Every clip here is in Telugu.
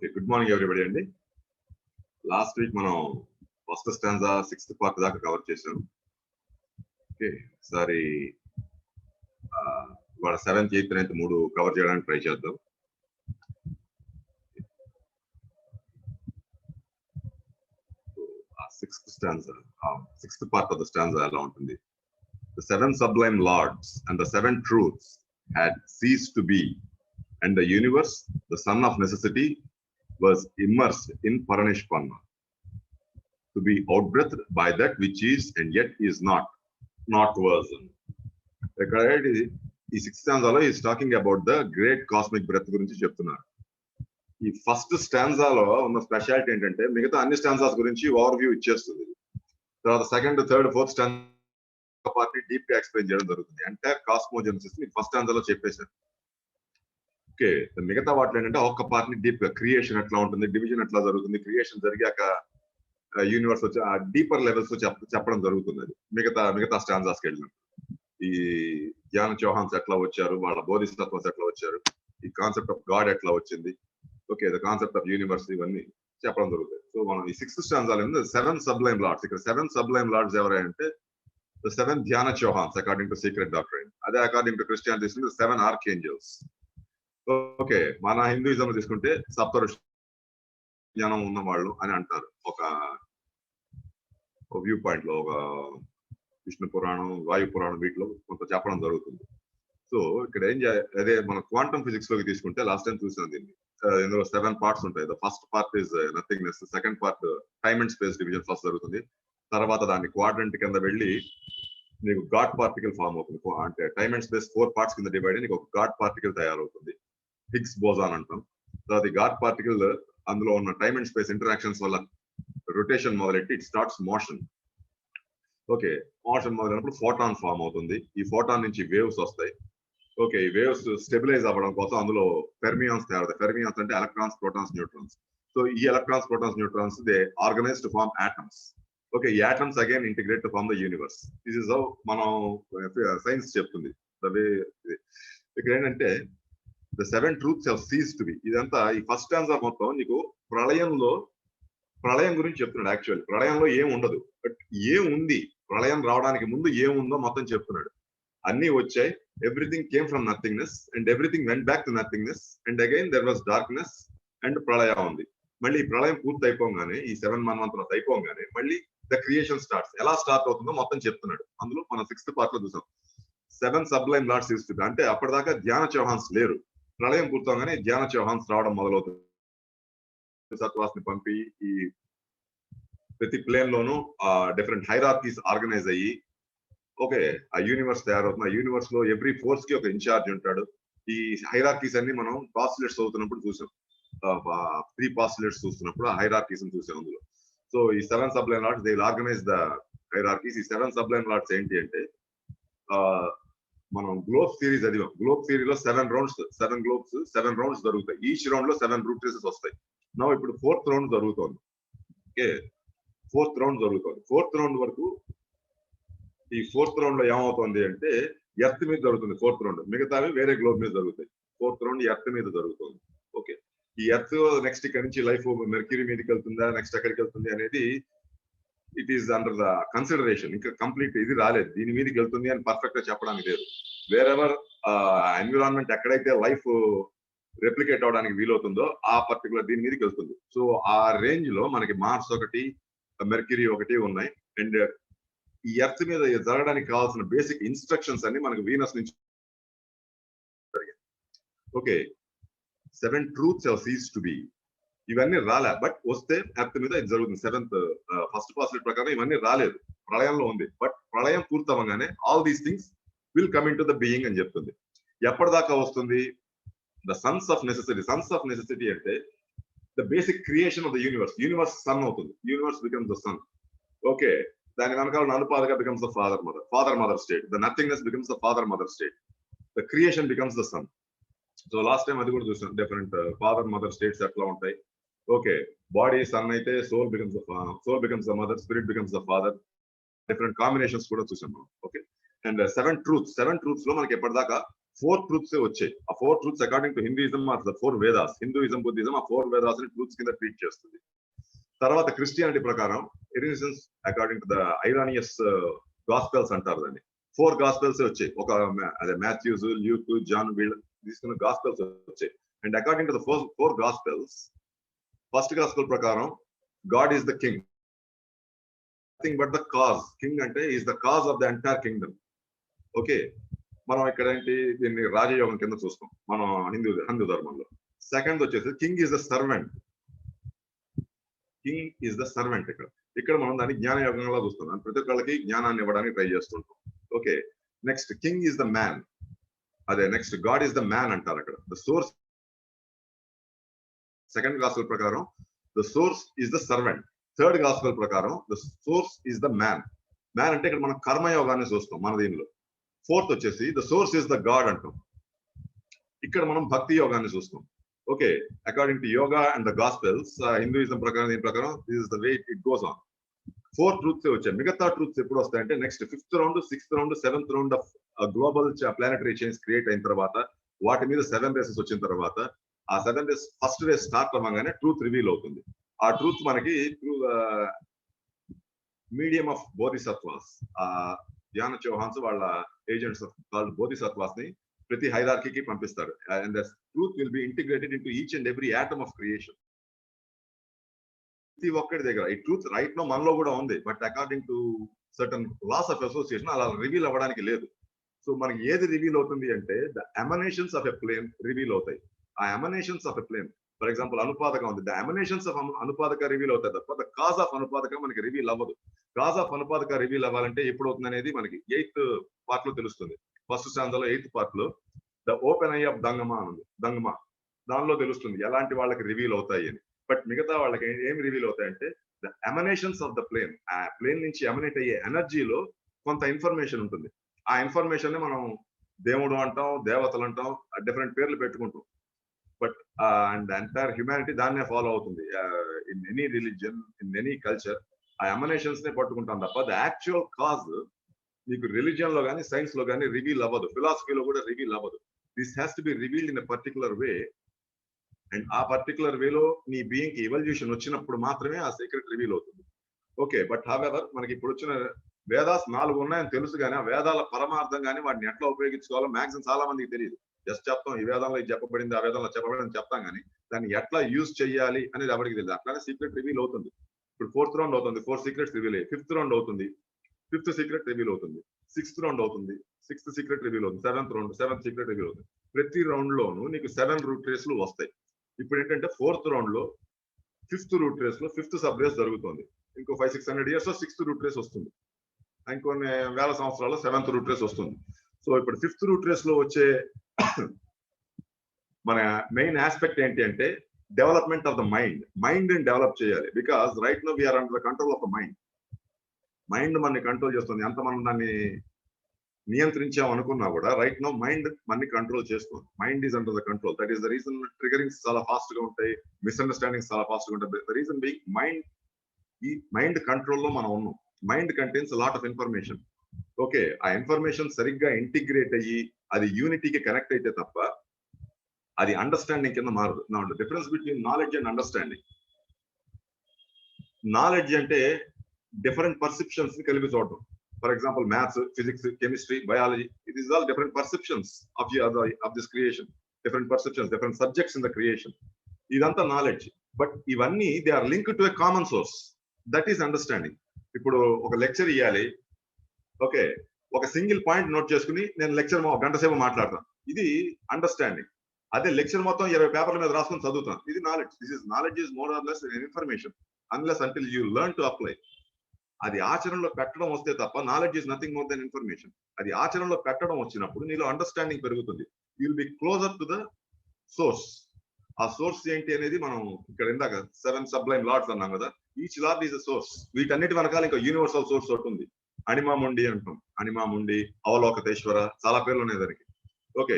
ఓకే, గుడ్ మార్నింగ్ ఎవ్రీబడి అండి. లాస్ట్ వీక్ మనం ఫస్ట్ స్టాంజా 6th పార్ట్ దాకా కవర్ చేసాం. ఓకే, ఈసారి ఇవాళ 7th, 8th, 9th 3 కవర్ చేయడానికి ట్రై చేద్దాం. Sixth stanza, 6th part of the stanza ఎలా ఉంటుంది? The 7 sublime lords and the 7 truths had ceased to be, and the universe, the son of necessity, was immersed in Paranishpanna, to be outbreathed by that which is and yet is not was. ఈ 6th stanza లో is talking about the great cosmic breath గురించి చెప్తున్నారు. ఈ ఫస్ట్ స్టాంజాలో ఉన్న స్పెషాలిటీ ఏంటంటే మిగతా అన్ని స్టాంజాస్ గురించి ఓవర్ వ్యూ ఇచ్చేస్తుంది. తర్వాత 2nd, 3rd, 4th stanza part deep గా ఎక్స్ప్లెయిన్ చేయడం జరుగుతుంది. అంటే కాస్మోజెనిసిస్ ని ఫస్ట్ స్టాంజాలో చెప్పేశారు. ఓకే, మిగతా వాటిలో ఏంటంటే ఒక్క పార్ట్ ని డీప్ గా క్రియేషన్ ఎట్లా ఉంటుంది, డివిజన్ ఎట్లా జరుగుతుంది, క్రియేషన్ జరిగాక యూనివర్స్ వచ్చి ఆ డీపర్ లెవెల్స్ చెప్పడం జరుగుతుంది. అది మిగతా స్టాంజాస్కి వెళ్ళినప్పుడు ఈ ధ్యాన చౌహాన్స్ ఎట్లా వచ్చారు, వాళ్ళ బోధిసత్వస్ ఎట్లా వచ్చారు, ఈ కాన్సెప్ట్ ఆఫ్ గాడ్ ఎట్లా వచ్చింది, okay, the concept of universe, ఇవన్నీ చెప్పడం జరుగుతుంది. సో మనం ఈ 6th స్టాంజాలో 7 సబ్లైమ్ లార్డ్స్, ఇక్కడ 7 సబ్లైమ్ లార్డ్స్ ఎవరంటే ద 7 ధ్యాన Chauhans according to secret doctrine. అదే అకార్డింగ్ టు క్రిస్టియానిటీ తీసుకుంటే 7 ఆర్కేంజల్స్. ఓకే, మన హిందూయిజం తీసుకుంటే సప్తఋషి జ్ఞానం ఉన్న వాళ్ళు అని అంటారు. ఒక వ్యూ పాయింట్ లో, ఒక విష్ణు పురాణం, వాయు పురాణం, వీటిలో కొంత చెప్పడం జరుగుతుంది. సో ఇక్కడ అదే మన క్వాంటమ్ ఫిజిక్స్ లోకి తీసుకుంటే లాస్ట్ టైం చూసాను దీన్ని. ఇందులో 7 పార్ట్స్ ఉంటాయి. The first part is nothingness, second part time and space division first జరుగుతుంది. తర్వాత దాన్ని క్వాడ్రంట్ కింద వెళ్ళి నీకు గాడ్ పార్టికల్ ఫామ్ అవుతుంది. అంటే టైమ్ అండ్ స్పేస్ 4 పార్ట్స్ కింద డివైడ్ అయ్యి నీకు ఒక గాడ్ పార్టికల్ తయారవుతుంది, హిగ్స్ బోసాన్ అంటాం. తర్వాత ఈ గాడ్ పార్టికల్ అందులో ఉన్న టైమ్ అండ్ స్పేస్ ఇంటరాక్షన్స్ వల్ల రొటేషన్ మొదలెట్టి it starts motion. Okay, motion మొదలైనప్పుడు ఫోటాన్ ఫామ్ అవుతుంది. ఈ ఫోటాన్ నుంచి వేవ్స్ వస్తాయి. ఓకే, ఈ వేవ్స్ స్టెబిలైజ్ అవ్వడం కోసం అందులో ఫెర్మియాన్స్ తయారవుతాయి. ఫెర్మియాన్స్ అంటే ఎలక్ట్రాన్స్, ప్రోటాన్స్, న్యూట్రాన్స్. సో ఈ electrons, protons, neutrons they organise to form atoms. Okay, ఈ atoms again integrate to form the universe. This is how మనం సైన్స్ చెప్తుంది. ఇక్కడ ఏంటంటే the 7 truths have ceased to be. ఇదంతా ఈ ఫస్ట్ స్టాంజా మొత్తం నీకు ప్రళయం గురించి చెప్తున్నాడు. యాక్చువల్లీ ప్రళయంలో ఏం ఉండదు, బట్ ఏం ఉంది, ప్రళయం రావడానికి ముందు ఏముందో మొత్తం చెప్తున్నాడు. అన్ని వచ్చాయి, everything came from nothingness and everything went back to nothingness and again there was darkness and ప్రళయం ఉంది. మళ్ళీ ఈ ప్రళయం పూర్తి అయిపోగానే, ఈ 7 మన్వంతరాలు అయిపోగానే మళ్ళీ ద క్రియేషన్ స్టార్ట్స్. ఎలా స్టార్ట్ అవుతుందో మొత్తం చెప్తున్నాడు. అందులో మనం 6th part లో చూసాం 7 సబ్లైమ్ లార్డ్స్ ఇస్తుంది. అంటే అప్పటిదాకా ధ్యాన చౌహాన్స్ లేరు. ప్రళయం పూర్తవగానే ధ్యాన చౌహాన్స్ రావడం మొదలవుతుంది. సత్వాస్ ని పంపి ఈ ప్రతి ప్లేన్ లోనూ డిఫరెంట్ హైరార్కీస్ ఆర్గనైజ్ అయ్యి ఓకే ఆ యూనివర్స్ తయారవుతుంది. ఆ యూనివర్స్ లో ఎవ్రీ ఫోర్స్ కి ఒక ఇన్ఛార్జ్ ఉంటాడు. ఈ హైరార్కీస్ అన్ని మనం పాస్టులేట్స్ చదువుతున్నప్పుడు చూసాం. 3 పాస్టులేట్స్ చూస్తున్నప్పుడు ఆ హైరార్కీస్ చూసాం అందులో. సో ఈ 7 sublime lords they will organize the hierarchies. ఈ 7 సబ్లైమ్ లార్డ్స్ ఏంటి అంటే మనం గ్లోబ్ థియరీ చదివాం. గ్లోబ్ థియరీలో 7 రౌండ్స్, 7 గ్లోబ్స్, 7 రౌండ్స్ జరుగుతాయి. ఈచ్ రౌండ్ లో 7 రూట్ ట్రేసెస్ వస్తాయి. నా ఇప్పుడు 4th రౌండ్ జరుగుతోంది. ఓకే, 4th రౌండ్ జరుగుతుంది. 4th రౌండ్ వరకు ఈ 4th రౌండ్ లో ఏమవుతుంది అంటే ఎర్త్ మీద జరుగుతుంది 4th రౌండ్. మిగతావి వేరే గ్లోబ్ మీద జరుగుతాయి. 4th రౌండ్ ఎర్త్ మీద జరుగుతుంది. ఓకే, ఈ ఎర్త్ నెక్స్ట్ ఇక్కడ నుంచి లైఫ్ మెర్క్యూరీ మీదకి వెళ్తుందా, నెక్స్ట్ ఎక్కడికి వెళ్తుంది అనేది it is under the consideration. ఇంకా కంప్లీట్ ఇది రాలేదు, దీని మీదకి వెళ్తుంది అని పర్ఫెక్ట్ గా చెప్పడానికి లేదు. వేరెవర్ ఎన్విరాన్మెంట్ ఎక్కడైతే లైఫ్ రెప్లికేట్ అవడానికి వీలవుతుందో ఆ పర్టికులర్ దీని మీదకి వెళ్తుంది. సో ఆ రేంజ్ లో మనకి మార్స్ ఒకటి, మెర్క్యూరీ ఒకటి ఉన్నాయి. అండ్ ఈ ఎర్త్ మీద జరగడానికి కావాల్సిన బేసిక్ ఇన్స్ట్రక్షన్స్ అన్ని మనకి వీనస్ నుంచి. Okay, 7 truths have ceased to be. ఇవన్నీ రాలే, బట్ వస్తే ఎర్త్ మీద ఇది జరుగుతుంది. 7th ఫస్ట్ పాస్టులేట్ ప్రకారం ఇవన్నీ రాలేదు, ప్రళయంలో ఉంది. బట్ ప్రళయం పూర్తవగానే all these things will come into the being అని చెప్తుంది. ఎప్పటిదాకా వస్తుంది? The sons of necessity. Sons of necessity అంటే the basic creation of the universe. Universe sun అవుతుంది. Universe becomes the sun. Okay, దాని వెనకాల అనుపాదగా becomes the father mother state. The nothingness becomes the father mother state. The creation becomes the sun. So last time అది కూడా చూసాం, డిఫరెంట్ ఫాదర్ మదర్ స్టేట్స్ ఎట్లా ఉంటాయి. ఓకే, బాడీ సన్ అయితే soul becomes the mother, spirit becomes the father. Different combinations కూడా చూసాం మనం. ఓకే, అండ్ 7 truths లో మనకి ఎప్పటిదాకా 4 ట్రూత్స్ వచ్చాయి. ఆ 4 truths according to Hinduism are the 4 Vedas. Hinduism, Buddhism ఆ 4 వేదాస్ ని ట్రూత్స్ కింద ట్రీట్ చేస్తుంది. తర్వాత క్రిస్టియానిటీ ప్రకారం ఎరినిజన్స్ అకార్డింగ్ టు ద ఐరానియస్ గాస్పెల్స్ అంటారు దాన్ని. 4 గాస్పెల్స్ వచ్చాయి. ఒక అదే మాథ్యూస్, ల్యూక్, జాన్ వీళ్ళు తీసుకున్న గాస్పెల్స్ వచ్చాయి. And according to the 4 gospels, first gospel ప్రకారం God is the king, nothing but the cause. King అంటే is the cause of the entire kingdom. Okay, మనం ఇక్కడ ఏంటి దీన్ని రాజయోగం కింద చూస్తాం మనం హిందూ ధర్మంలో. సెకండ్ వచ్చేసి king is the servant. King is the servant. ఇక్కడ మనం దాన్ని జ్ఞాన యోగంలో చూస్తున్నాం. ప్రతి ఒక్కళ్ళకి జ్ఞానాన్ని ఇవ్వడానికి ట్రై చేస్తుంటాం. Okay, next king is the man. అదే next God is the man అంటారు అక్కడ. ద సోర్స్, సెకండ్ గాస్పెల్ ప్రకారం the source is the servant. Third gospel ప్రకారం the source is the man. Man అంటే ఇక్కడ మనం కర్మయోగాన్ని చూస్తాం మన దీనిలో. ఫోర్త్ వచ్చేసి the source is the God అంటాం. ఇక్కడ మనం భక్తి యోగాన్ని చూస్తాం. Okay, according to yoga and the gospels, Hinduism ప్రకారం దీని ప్రకారం this is the way it goes on. 4 truths వచ్చాయి. మిగతా ట్రూత్స్ ఎప్పుడు వస్తాయంటే next 5th round, 6th round, 7th round of global planetary change create అయిన తర్వాత, వాటి మీద 7 రేసెస్ వచ్చిన తర్వాత, ఆ 7 రేస్ ఫస్ట్ రేస్ స్టార్ట్ అవ్వగానే ట్రూత్ రివీల్ అవుతుంది. ఆ ట్రూత్ మనకి త్రూ మీడియం ఆఫ్ బోధిసత్వాస్, ధ్యాన చౌహాన్స్ వాళ్ళ ఏజెంట్స్ కాల్డ్ బోధిసత్వాస్ ని ప్రతి హైరార్కీకి పంపిస్తారు. And the truth will be integrated into each and every atom of creation. ప్రతి ఒక్కటి దగ్గర ఈ ట్రూత్ రైట్ నో మనలో కూడా ఉంది. But according to certain laws of association అలా రివీల్ అవ్వడానికి లేదు. సో మనకి ఏది రివీల్ అవుతుంది అంటే the emanations of a plane reveal అవుతాయి. ఆ emanations of a plane, for example అనుపాదకం ఉంది, ద ఎమనేషన్స్ ఆఫ్ అనుపాదక రివీల్ అవుతాయి తప్ప ద కాజ్ ఆఫ్ అనుపాదక మనకి రివీల్ అవ్వదు. కాజ్ ఆఫ్ అనుపాదక రివీల్ అవ్వాలంటే ఎప్పుడు అవుతుంది అనేది మనకి 8th పార్ట్ లో తెలుస్తుంది. ఫస్ట్ స్టాంజాలో 8th పార్ట్ లో ద ఓపెన్ ఐ ఆఫ్ దంగమా అని ఉంది. దంగమా దానిలో తెలుస్తుంది ఎలాంటి వాళ్ళకి రివీల్ అవుతాయి అని. బట్ మిగతా వాళ్ళకి ఏం రివీల్ అవుతాయంటే the emanations of the plane. ఆ ప్లేన్ నుంచి ఎమనేట్ అయ్యే ఎనర్జీలో కొంత ఇన్ఫర్మేషన్ ఉంటుంది. ఆ ఇన్ఫర్మేషన్ ని మనం దేవుడు అంటాం, దేవతలు అంటాం, డిఫరెంట్ పేర్లు పెట్టుకుంటాం. బట్ అండ్ ఎంటైర్ హ్యుమానిటీ దాన్నే ఫాలో అవుతుంది. In any religion, in any culture ఆ ఎమనేషన్స్ నే పట్టుకుంటాం తప్ప ద యాక్చువల్ కాజ్ మీకు రిలీజియన్ లో కానీ సైన్స్ లో కానీ రివీల్ అవ్వదు. ఫిలాసఫీలో కూడా రివీల్ అవ్వదు. This has to be revealed in a particular way. And ఆ పర్టికులర్ వేలో నీ బీయింగ్ కి ఎవల్యూషన్ వచ్చినప్పుడు మాత్రమే ఆ సీక్రెట్ రివీల్ అవుతుంది. ఓకే, బట్ హవెవర్ మనకి ఇప్పుడు వచ్చిన వేదాస్ 4 ఉన్నాయని తెలుసు కానీ ఆ వేదాల పరమార్థం కానీ వాటిని ఎట్లా ఉపయోగించుకోవాలో మాక్సిమం చాలా మందికి తెలియదు. జస్ట్ చెప్తాం ఈ వేదంలో ఇది చెప్పబడింది, ఆ వేదంలో చెప్పబడింది చెప్తాం కానీ దాన్ని ఎట్లా యూజ్ చేయాలి అనేది ఎవరికి తెలియదు. అట్లానే సీక్రెట్ రివీల్ అవుతుంది. ఇప్పుడు 4th రౌండ్ అవుతుంది, 4 సీక్రెట్స్ రివీల్ అయ్యి. 5th రౌండ్ అవుతుంది, 5th సీక్రెట్ రివీల్ అవుతుంది. 6th రౌండ్ అవుతుంది, 6th సీక్రెట్ రివీల్ అవుతుంది. 7th round, 7th secret reveal అవుతుంది. ప్రతి రౌండ్ లోనూ నీకు 7 రూట్ రేస్లు వస్తాయి. ఇప్పుడు ఏంటంటే 4th రౌండ్ లో 5th రూట్ రేస్ లో 5th సబ్ రేస్ జరుగుతుంది. ఇంకో 500-600 ఇయర్స్ లో 6th రూట్ రేస్ వస్తుంది. ఇంకొన్ని వేల సంవత్సరాల్లో 7th రూట్ రేస్ వస్తుంది. సో ఇప్పుడు 5th రూట్ రేస్ లో వచ్చే మన మెయిన్ ఆస్పెక్ట్ ఏంటి అంటే development of the mind. Mind ని డెవలప్ చేయాలి. Because right now we're under the control of the mind. Mind మనని కంట్రోల్ చేస్తుంది. ఎంత మనం దాన్ని నియంత్రించాం అనుకున్నా కూడా రైట్ నో మైండ్ మనని కంట్రోల్ చేస్తుంది. Mind is under the control. That is the reason triggerings చాలా ఫాస్ట్ గా ఉంటాయి, మిస్అండర్స్టాండింగ్స్ చాలా ఫాస్ట్ గా ఉంటాయి. ద రీజన్ బీయింగ్ మైండ్, ఈ మైండ్ కంట్రోల్ లో మనం ఉన్నాం. Mind contains lot of information. Okay, ఆ ఇన్ఫర్మేషన్ సరిగ్గా ఇంటిగ్రేట్ అయ్యి అది యూనిటీకి కనెక్ట్ అయితే తప్ప అది అండర్స్టాండింగ్ కింద మారదు. నా difference between knowledge and understanding. Knowledge అంటే డిఫరెంట్ పర్సెప్షన్స్ ని కలిపి చూడటం. For example maths, physics, chemistry, biology, it is all different perceptions of this creation. Different perceptions, different subjects in the creation. ఇదంతా నాలెడ్జ్. బట్ ఇవన్నీ they are linked to a common source. That is understanding. ఇప్పుడు ఒక లెక్చర్ ఇవ్వాలి, ఓకే, ఒక సింగిల్ పాయింట్ నోట్ చేసుకుని నేను లెక్చర్ గంట సేపు మాట్లాడతాను, ఇది అండర్స్టాండింగ్. అదే లెక్చర్ మొత్తం 20 పేపర్ల మీద రాసుకొని చదువుతాను, ఇది knowledge. This is knowledge is more or less information unless until you learn to apply. అది ఆచరణలో పెట్టడం వస్తే తప్ప knowledge is nothing more than information. అది ఆచరణలో పెట్టడం వచ్చినప్పుడు నీలో అండర్స్టాండింగ్ పెరుగుతుంది. You will be closer to the source. ఆ సోర్స్ ఏంటి అనేది మనం ఇక్కడ ఇందాక 7 సబ్లైమ్ లార్డ్స్ అన్నాం కదా. Each lord is a source. వీటన్నిటి వెనకాల ఇంకా యూనివర్సల్ సోర్స్ ఒకటి ఉంది. అణిమాముండి అంటాం. అణిమాముండి, అవలోకతేశ్వర, చాలా పేర్లు ఉన్నాయి దానికి. ఓకే,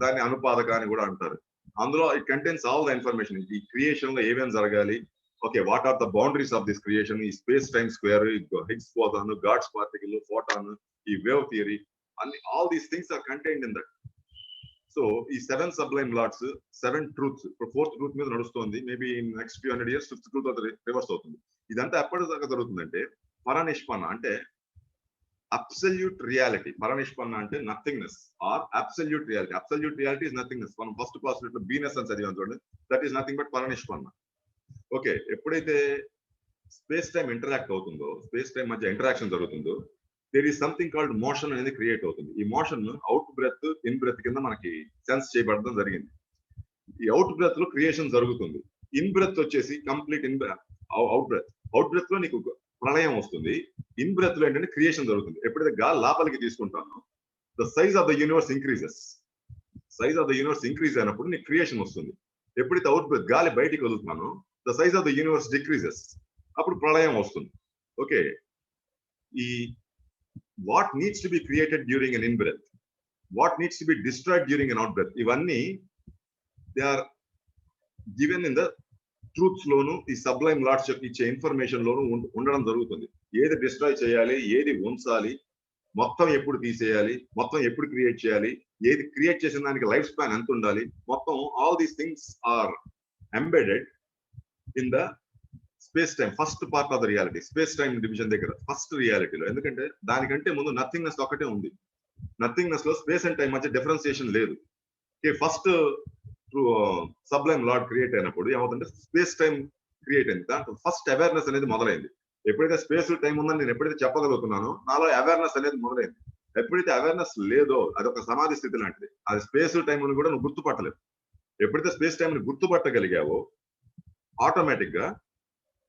దాన్ని అనుపాదక అని కూడా అంటారు. అందులో it contains all the information. ఈ క్రియేషన్ లో ఏమేమి జరగాలి, okay, what are the boundaries of this creation, ఈ space time square, Higgs boson, God's particle, photon, ఈ వేవ్ థియరీ, అన్ని all these things are contained in that. So ఈ 7 సబ్లైమ్ లాట్స్ 7 ట్రూత్స్, ఇప్పుడు 4th ట్రూత్ మీద నడుస్తుంది, maybe next few 100 years 5th truth reverse అవుతుంది. ఇదంతా ఎప్పటిదాకా జరుగుతుందంటే పరనిష్పన్న అంటే అబ్సల్యూట్ రియాలిటీ. పరనిష్పన్న అంటే nothingness or absolute reality. Absolute reality is nothingness. మనం ఫస్ట్ క్లాస్ లో బీనెస్ అని చదివాం చూడండి, దట్ ఈస్ నథింగ్ బట్ పరనిష్పన్న. ఓకే, ఎప్పుడైతే స్పేస్ టైం ఇంటరాక్ట్ అవుతుందో, స్పేస్ టైం మధ్య ఇంటరాక్షన్ జరుగుతుందో, there is something called motion అనేది క్రియేట్ అవుతుంది. ఈ motion out breath in breath కింద మనకి సెన్స్ చేయబడడం జరిగింది. ఈ అవుట్ బ్రెత్ లో క్రియేషన్ జరుగుతుంది. ఇన్ బ్రెత్ వచ్చేసి complete out breath. Out breath లో నీకు ప్రళయం వస్తుంది. ఇన్ బ్రెత్ లో ఏంటంటే క్రియేషన్ జరుగుతుంది. ఎప్పుడైతే గాలి లోపలికి తీసుకుంటానో the size of the universe increases. Size of the universe increase అయినప్పుడు నీకు క్రియేషన్ వస్తుంది. ఎప్పుడైతే అవుట్ బ్రెత్ గాలి బయటికి వదులుతున్నానో the size of the universe decreases, అప్పుడు ప్రళయం వస్తుంది. ఓకే, ఈ what needs to be created during an in breath, what needs to be destroyed during an out breath, ఇవన్నీ they are given in the truths లోను, ఈ సబ్లైమ్ లాట్స్ యొక్క ఇచ్చే ఇన్ఫర్మేషన్ లోను ఉండడం జరుగుతుంది. ఏది డిస్ట్రాయ్ చేయాలి, ఏది ఉంచాలి, మొత్తం ఎప్పుడు తీసేయాలి, మొత్తం ఎప్పుడు క్రియేట్ చేయాలి, ఏది క్రియేట్ చేసిన దానికి లైఫ్ స్పాన్ ఎంత ఉండాలి, మొత్తం all these things are embedded in the space time first part of the reality. Space time division దగ్గర ఫస్ట్ రియాలిటీలో, ఎందుకంటే దానికంటే ముందు నథింగ్నెస్ ఒకటే ఉంది. నథింగ్నెస్ లో స్పేస్ అండ్ టైం మధ్య డిఫరెన్సియేషన్ లేదు. ఫస్ట్ సబ్లైమ్ లాట్ క్రియేట్ అయినప్పుడు ఏమవుతుందంటే స్పేస్ టైం క్రియేట్ అయింది. దాంట్లో ఫస్ట్ అవేర్నెస్ అనేది మొదలైంది. ఎప్పుడైతే స్పేస్ టైం ఉందని నేను ఎప్పుడైతే చెప్పగలుగుతున్నానో నాలో అవేర్నెస్ అనేది మొదలైంది. ఎప్పుడైతే అవేర్నెస్ లేదో అదొక సమాధి స్థితి లాంటిది. అది స్పేస్ టైం అని కూడా నువ్వు గుర్తుపట్టలేదు. ఎప్పుడైతే స్పేస్ టైం ని గుర్తుపట్టగలిగావో ఆటోమేటిక్ గా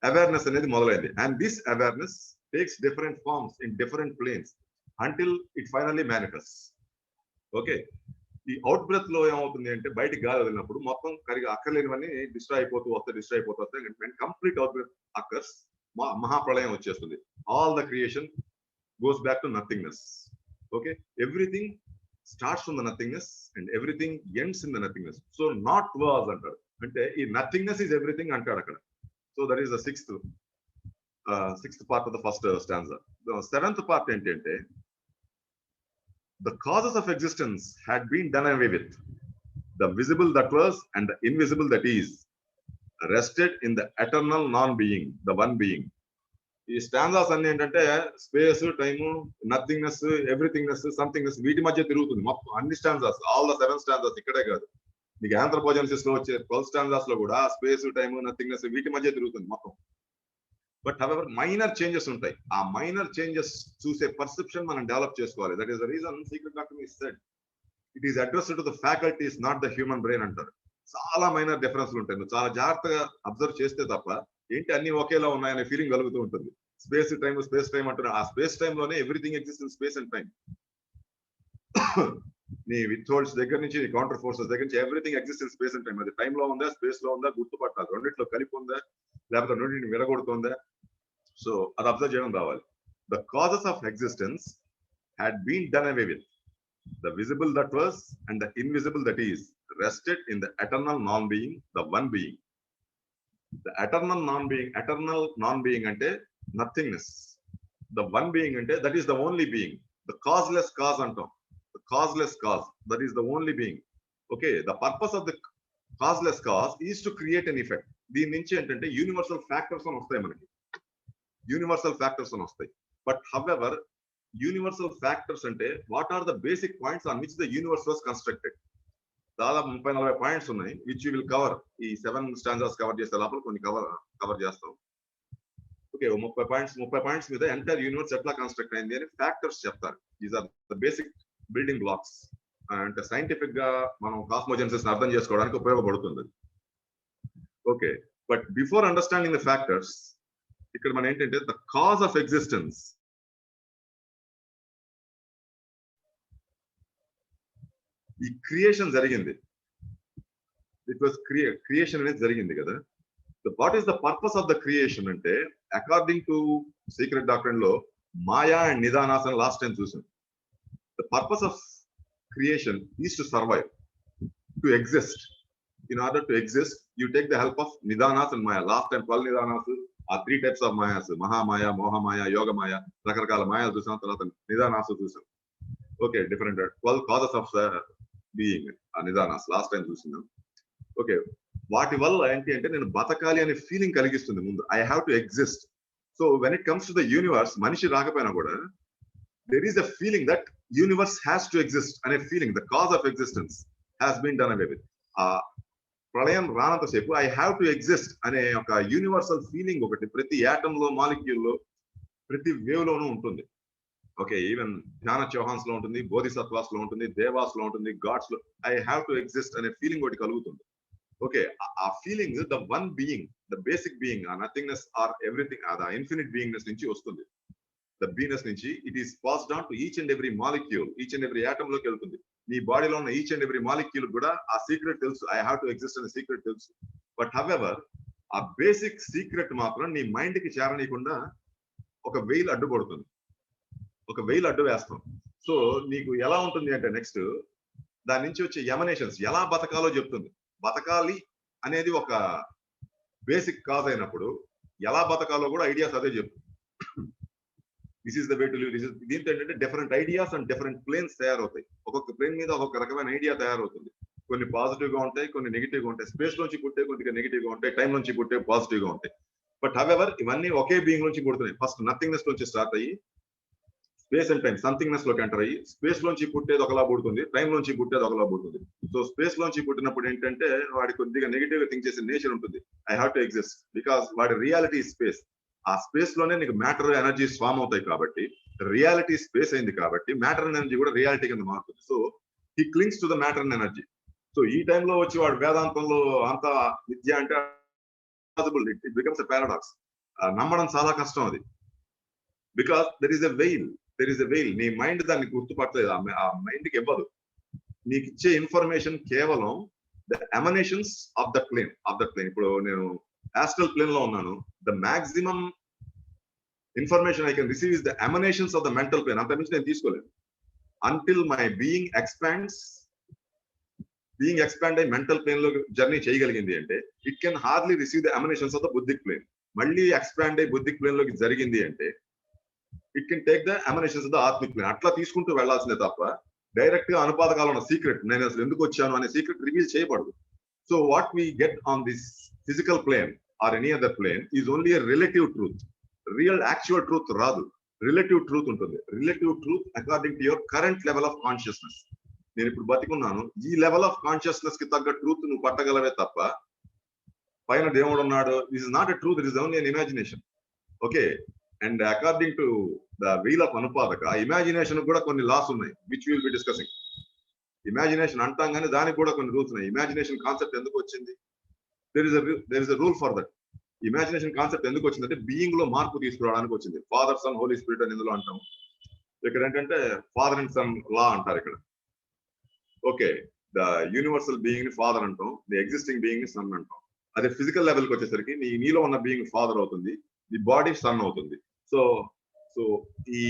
అవేర్నెస్ అనేది మొదలైంది. And this awareness takes different forms in different planes until it finally manifest. Okay, ఈ అవుట్ బ్రెత్ లో ఏమవుతుంది అంటే బయటికి గాలి వదిలినప్పుడు మొత్తం కరిగా అక్కర్లేనివన్నీ డిస్ట్రాయ్ అయిపోతూ వస్తాయి. కంప్లీట్ అవుట్ బ్రెత్ అక్కర్స్, మహాప్రళయం వచ్చేస్తుంది. All the creation goes back to nothingness. Okay, everything starts from the nothingness and everything ends in the nothingness. So not was అంటాడు, అంటే ఈ నథింగ్నెస్ ఈజ్ ఎవ్రీథింగ్ అంటాడు అక్కడ. So that is the sixth part of the first stanza. Seventh part ఏంటంటే the causes of existence had been done away with. The visible that was and the invisible that is rested in the eternal non-being, the one being. ఈ స్టాంజాస్ అన్ని ఏంటంటే స్పేస్, టైము, నథింగ్నెస్, ఎవ్రీథింగ్నెస్, సంథింగ్నెస్ వీటి మధ్య తిరుగుతుంది మొత్తం అన్ని స్టాంజాస్. ఆల్ ద 7 స్టాంజాస్ ఇక్కడే కాదు, మీకు ఆంథ్రోపోజెనిసిస్ లో వచ్చే 12 స్టాంజాస్ లో కూడా స్పేస్, టైము, నథింగ్నెస్ వీటి మధ్య తిరుగుతుంది మొత్తం. బట్ హవెవర్ మైనర్ చేంజెస్ ఉంటాయి. ఆ మైనర్ చేంజెస్ చూసే పర్సెప్షన్ మనం డెవలప్ చేసుకోవాలి. That is the reason secret doctor said it is addressed to the faculties, not the human brain అంటారు. చాలా మైనర్ డిఫరెన్స్లు ఉంటాయి. నువ్వు చాలా జాగ్రత్తగా అబ్జర్వ్ చేస్తే తప్ప ఏంటి అన్ని ఒకేలా ఉన్నాయనే ఫీలింగ్ కలుగుతూ ఉంటుంది. స్పేస్ టైం అంటున్నా, ఆ స్పేస్ టైం లోనే everything exist in space and time. నీ విత్హోల్డ్స్ దగ్గర నుంచి నీ కౌంటర్ ఫోర్సెస్ దగ్గర నుంచి everything exist in space and time. అది టైం లో ఉందా, స్పేస్ లో ఉందా గుర్తుపట్టాలి. రెండింటిలో కలిపి ఉందా లేకపోతే రెండింటిని విడగొడుతుందా, సో అది అబ్జర్వ్ చేయడం రావాలి. The causes of existence had been done away with. The visible that was and the invisible that is rested in the eternal non being, the one being. The eternal non being అంటే నథింగ్నెస్. ద వన్ బీయింగ్ అంటే that is the only being. The causeless cause అంటాం. The causeless cause, that is the only being. Okay, the purpose of the causeless cause is to create an effect. దీని నుంచి ఏంటంటే యూనివర్సల్ ఫ్యాక్టర్స్ అని వస్తాయి మనకి, యూనివర్సల్ ఫ్యాక్టర్స్ అని వస్తాయి. బట్ హవెవర్ యూనివర్సల్ ఫ్యాక్టర్స్ అంటే what are the basic points on which the universe was constructed. దాదాపు 30-40 పాయింట్స్ ఉన్నాయి విచ్ యూ విల్ కవర్. ఈ 7 స్టాంజాస్ కవర్ చేసే లోపల కొన్ని కవర్ చేస్తాం. ఓకే, 30 పాయింట్స్ మీద ఎంటైర్ యూనివర్స్ ఎట్లా కన్స్ట్రక్ట్ అయింది అని ఫ్యాక్టర్స్ చెప్తారు. These are the basic building blocks. అంటే సైంటిఫిక్ గా మనం కాస్మోజెనిసిస్ అర్థం చేసుకోవడానికి ఉపయోగపడుతుంది. Okay, but before understanding the factors, ఇక్కడ మనం ఏంటంటే ద కాజ్ ఆఫ్ ఎగ్జిస్టెన్స్. ఈ క్రియేషన్ జరిగింది, ఇట్ వాస్ క్రియేషన్ అనేది జరిగింది కదా. What is the purpose of the creation అంటే అకార్డింగ్ టు సీక్రెట్ డాక్ట్రిన్ లో మాయా అండ్ నిదానాసన లాస్ట్ టైం చూసాం. The purpose of creation is to survive, to exist. In order to exist you take the help of నిదానాస్ అండ్ మాయా. లాస్ట్ టైం 12 నిదానాస్, ఆ 3 టైప్స్ ఆఫ్ మాయాస్, మహామాయ, మోహమాయ, యోగమాయ, రకరకాల మాయాలు చూసాం. తర్వాత నిదానాసు చూసాం. Okay, different 12 causes of being, ఆ నిదానాస్ లాస్ట్ టైం చూసినాం. ఓకే, వాటి వల్ల ఏంటి అంటే నేను బతకాలి అనే ఫీలింగ్ కలిగిస్తుంది ముందు. I have to exist. So when it comes to the universe, మనిషి రాకపోయినా కూడా there is a feeling that universe has to exist అనే ఫీలింగ్, the cause of existence has been done away with. ఆ ప్రళయం రానంతసేపు ఐ హ్యావ్ టు ఎగ్జిస్ట్ అనే ఒక యూనివర్సల్ ఫీలింగ్ ఒకటి ప్రతి యాటమ్ లో, మాలిక్యూల్ లో, ప్రతి వేవ్ లోనూ ఉంటుంది. ఓకే, ఈవెన్ జ్ఞాన చౌహాన్స్ లో ఉంటుంది, బోధిసత్వాస్ లో ఉంటుంది, దేవాస్ లో ఉంటుంది, గాడ్స్ లో ఐ హ్యావ్ టు ఎగ్జిస్ట్ అనే ఫీలింగ్ ఒకటి కలుగుతుంది. ఓకే, ఆ feeling the one being, the basic being, ఆ నథింగ్నెస్ ఆర్ ఎవ్రీథింగ్, ఆ ఇన్ఫినిట్ బీయింగ్నెస్ నుంచి వస్తుంది. ద బీనెస్ నుంచి it is passed on to each and every molecule, each and every atom లోకి వెళ్తుంది. మీ బాడీలో ఉన్న ఈచ్ అండ్ ఎవ్రీ మాలిక్యూల్ కూడా ఆ సీక్రెట్ తెలుసు, ఐ హ్యావ్ టు ఎగ్జిస్ట్ అనే సీక్రెట్ తెలుసు. బట్ హవెవర్ ఆ బేసిక్ సీక్రెట్ మాత్రం నీ మైండ్ కి చేరనీయకుండా ఒక వెయిల్ అడ్డుపడుతుంది, ఒక వెయిల్ అడ్డు వేస్తాం. సో నీకు ఎలా ఉంటుంది అంటే నెక్స్ట్ దాని నుంచి వచ్చే ఎమనేషన్స్ ఎలా బతకాలో చెప్తుంది. బతకాలి అనేది ఒక బేసిక్ కాజ్ అయినప్పుడు ఎలా బతకాలో కూడా ఐడియాస్ అదే చెప్తుంది. This is the way to live. దీంతో ఏంటంటే different ideas and different planes తయారవుతాయి. ఒక్కొక్క ప్లేన్ మీద ఒక్కొక్క రకమైన ఐడియా తయారవుతుంది. కొన్ని పాజిటివ్ గా ఉంటాయి, కొన్ని నెగిటివ్ గా ఉంటాయి. స్పేస్ నుంచి పుట్టే కొద్దిగా నెగిటివ్ గా ఉంటాయి, టైం నుంచి పుట్టే పాజిటివ్ గా ఉంటాయి. బట్ హవెవర్ ఇవన్నీ ఒకే బీయింగ్ నుంచి పుడుతున్నాయి. ఫస్ట్ నథింగ్నెస్ నుంచి స్టార్ట్ అయ్యి స్పేస్ అండ్ టైం సంథింగ్నెస్ లోకి ఎంటర్ అయ్యి స్పేస్ లోంచి పుట్టేది ఒకలా పుడుతుంది, టైం నుంచి పుట్టేది ఒకలా పుడుతుంది. సో స్పేస్ లోంచి పుట్టినప్పుడు ఏంటంటే వాడి కొద్దిగా నెగిటివ్ గా థింక్ చేసే నేచర్ ఉంటుంది. I have to exist because వాడి రియాలిటీ స్పేస్. ఆ స్పేస్ లోనే నీకు మ్యాటర్ ఎనర్జీ స్వామ్ అవుతాయి కాబట్టి, రియాలిటీ స్పేస్ అయింది కాబట్టి మ్యాటర్ ఎనర్జీ కూడా రియాలిటీ కింద మారుతుంది. So he clings to the matter energy. So ఈ టైంలో వచ్చి వాడు వేదాంతంలో అంత విద్య అంటే ఇట్ బికమ్స్ ఎ పారాడాక్స్. నమ్మడం చాలా కష్టం అది. Because there is a veil, నీ మైండ్ దాన్ని గుర్తుపట్టలేదు, ఆ మైండ్ కి ఇవ్వదు. నీకు ఇచ్చే ఇన్ఫర్మేషన్ కేవలం the emanations of the plane. ఇప్పుడు నేను ఆస్ట్రల్ ప్లేన్ లో ఉన్నాను. The maximum information I can receive is the emanations of the mental plane. అంతకుమించి నేను తీసుకోలేదు. అంటిల్ మై బీయింగ్ ఎక్స్పాండ్ అయ్యి మెంటల్ ప్లేన్ లో జర్నీ చేయగలిగింది అంటే it can hardly receive the emanations of the buddhic plane. మళ్ళీ ఎక్స్పాండ్ అయ్యి బుద్ధిక్ ప్లేన్ లోకి జరిగింది అంటే it can take the emanations of the atmic plane. అట్లా తీసుకుంటూ వెళ్లాల్సిందే తప్ప డైరెక్ట్ గా అనుపాతకాలం ఉన్న సీక్రెట్, నేను అసలు ఎందుకు వచ్చాను అనే సీక్రెట్ రివీల్ చేయబడదు. So what we get on this physical plane or any other plane is only a relative truth. Real actual truth రాదు, రిలేటివ్ ట్రూత్ ఉంటుంది. Relative truth according to your current level of consciousness. నేను ఇప్పుడు బతికున్నాను, ఈ లెవెల్ ఆఫ్ కాన్షియస్నెస్ కి తగ్గ ట్రూత్ నువ్వు పట్టగలవే తప్ప పైన దేవుడు ఉన్నాడు, this is not a truth, it is only an imagination. Okay, and according to the wheel of అనుపాదక, ఇమాజినేషన్ కూడా కొన్ని లాస్ ఉన్నాయి which will be discussing. Imagination అంటాం కానీ దానికి కూడా కొన్ని రూల్స్ ఉన్నాయి. ఇమాజినేషన్ కాన్సెప్ట్ ఎందుకు వచ్చింది? There is a rule for that. Imagination concept ఎందుకు వచ్చిందంటే బీయింగ్ లో మార్పు తీసుకురావడానికి వచ్చింది. ఫాదర్, సన్, హోలీ స్పిరిట్ అని ఇందులో అంటాం. ఇక్కడ ఏంటంటే ఫాదర్ అండ్ సన్ లా అంటారు ఇక్కడ. ఓకే, ద యూనివర్సల్ బీయింగ్ ని ఫాదర్ అంటాం, ది ఎగ్జిస్టింగ్ బీయింగ్ ని సన్ అంటాం. అదే ఫిజికల్ లెవెల్ కి వచ్చేసరికి నీలో ఉన్న బీయింగ్ ఫాదర్ అవుతుంది, ది బాడీ సన్ అవుతుంది. సో ఈ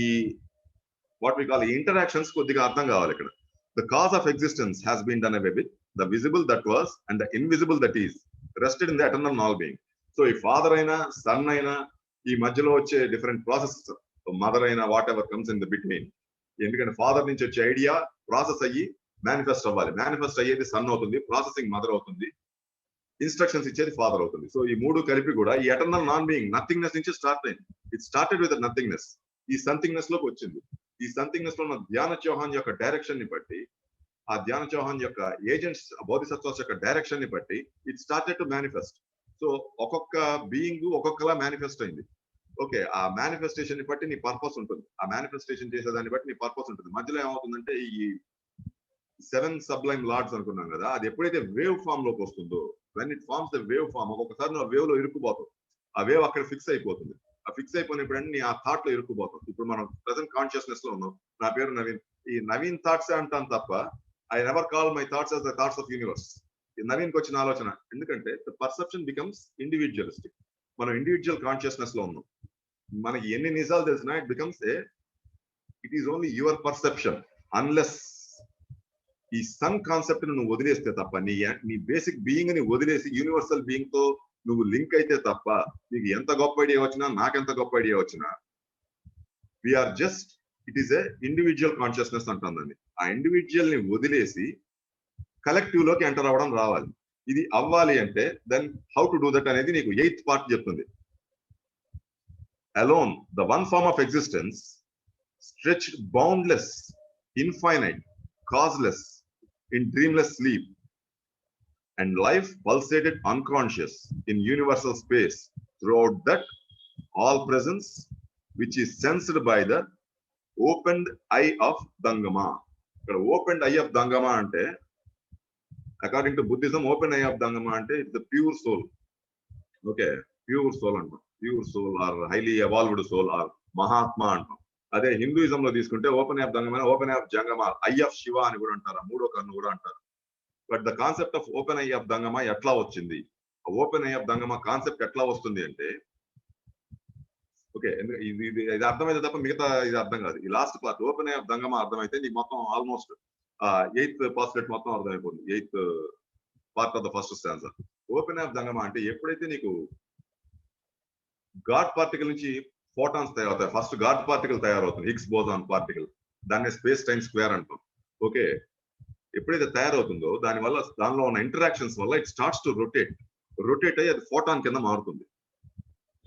వాట్ వి కాల్ ఇంటరాక్షన్స్ కొద్దిగా అర్థం కావాలి ఇక్కడ. The cause of existence has been done away with the visible that was and the invisible that is rested in the eternal non being. So ఈ ఫాదర్ అయినా సన్ అయినా ఈ మధ్యలో వచ్చే డిఫరెంట్ ప్రాసెస్, మదర్ అయినా what ever comes in the between. ఎందుకంటే ఫాదర్ నుంచి వచ్చే ఐడియా ప్రాసెస్ అయ్యి మేనిఫెస్ట్ అవ్వాలి. మేనిఫెస్ట్ అయ్యేది సన్ అవుతుంది, ప్రాసెసింగ్ మదర్ అవుతుంది, ఇన్స్ట్రక్షన్స్ ఇచ్చేది ఫాదర్ అవుతుంది. సో ఈ మూడు కలిపి కూడా ఈ ఎటర్నల్ నాన్ బీయింగ్ నథింగ్నెస్ నుంచి స్టార్ట్ అయింది. ఇట్ స్టార్టెడ్ విత్ నథింగ్నెస్, ఈ సంథింగ్నెస్ లోకి వచ్చింది. ఈ సంథింగ్నెస్ లో ఉన్న ధ్యాన చౌహాన్ యొక్క డైరెక్షన్ ని బట్టి, ఆ ధ్యాన చౌహాన్ యొక్క ఏజెంట్స్ బోధిసత్వాస్ యొక్క డైరెక్షన్ ని బట్టి it started to manifest. So ఒక్కొక్క బీయింగ్ ఒక్కొక్కలా మేనిఫెస్ట్ అయింది. ఓకే, ఆ మేనిఫెస్టేషన్ ని బట్టి నీ పర్పస్ ఉంటుంది. ఆ మేనిఫెస్టేషన్ చేసేదాన్ని బట్టి నీ పర్పస్ ఉంటుంది. మధ్యలో ఏమవుతుందంటే ఈ 7 సబ్లైమ్ లార్డ్స్ అనుకున్నాం కదా, అది ఎప్పుడైతే వేవ్ ఫామ్ లోకి వస్తుందో, when it forms the wave form, ఒక్కొక్కసారి నువ్వు వేవ్ లో ఇరుక్కుపోతావు. ఆ వేవ్ అక్కడ ఫిక్స్ అయిపోతుంది. ఆ ఫిక్స్ అయిపోయినప్పుడు నీ ఆ థాట్ లో ఇరుక్కుపోతాం. ఇప్పుడు మనం ప్రెసెంట్ కాన్షియస్నెస్ లో ఉన్నాం. నా పేరు నవీన్. ఈ నవీన్ థాట్స్ అంటాను తప్ప I never call my thoughts as the thoughts of universe. నవీన్కి వచ్చిన ఆలోచన, ఎందుకంటే ద పర్సెప్షన్ బికమ్స్ ఇండివిజువలిస్టిక్. మనం ఇండివిజువల్ కాన్షియస్నెస్ లో ఉన్నాం. మనకి ఎన్ని నిజాలు తెలిసినా it is only your perception. Unless ఈ సన్ కాన్సెప్ట్ నువ్వు వదిలేస్తే తప్ప, నీ బేసిక్ బీయింగ్ ని వదిలేసి యూనివర్సల్ బీయింగ్ తో నువ్వు లింక్ అయితే తప్ప, నీకు ఎంత గొప్ప ఐడియా వచ్చినా, నాకెంత గొప్ప ఐడియా వచ్చినా, we're just, it is a individual consciousness అంటుందండి. ఆ ఇండివిజువల్ ని వదిలేసి కలెక్టివ్ లోకి ఎంటర్ అవ్వడం రావాలి. ఇది అవ్వాలి అంటే then how to do that అనేది నీకు 8th పార్ట్ చెప్తుంది. Alone the one form of existence stretched boundless infinite causeless in dreamless sleep, and life pulsated unconscious in universal space throughout that all presence which is sensed by the opened eye of Dangama. ఇక్కడ opened eye of Dangama అంటే according to Buddhism, open eye of Dangama అంటే it's the pure soul. Okay, pure soul అంటాం, pure soul or highly evolved soul or మహాత్మా అంటాం. అదే హిందూయిజం లో తీసుకుంటే open of Dangma, open of జంగమ, ఐ ఆఫ్ శివ అని కూడా అంటారు, మూడో కన్ను కూడా అంటారు. But the concept of open eye of Dangma ఎట్లా వచ్చింది, open eye of Dangma concept ఎట్లా వస్తుంది అంటే, ఓకే ఇది అర్థమైతే తప్ప మిగతా ఇది అర్థం కాదు. ఈ last part open eye of Dangma అర్థమైతే నీకు మొత్తం ఆల్మోస్ట్ 8th పాస్లెట్ మొత్తం అర్థమైపోతుంది, 8th part of the first stanza. Open of Dangma అంటే ఎప్పుడైతే నీకు గాడ్ పార్టికల్ నుంచి ఫోటాన్స్ తయారవుతాయి, ఫస్ట్ గాడ్ పార్టికల్ తయారవుతుంది, హిగ్స్ బోసాన్ పార్టికల్, దాన్ని స్పేస్ టైమ్ స్క్వేర్ అంటాం. ఓకే, ఎప్పుడైతే తయారవుతుందో దానివల్ల దానిలో ఉన్న ఇంటరాక్షన్స్ వల్ల ఇట్ స్టార్ట్స్ టు రొటేట్ అయ్యి అది ఫోటాన్ కింద మారుతుంది.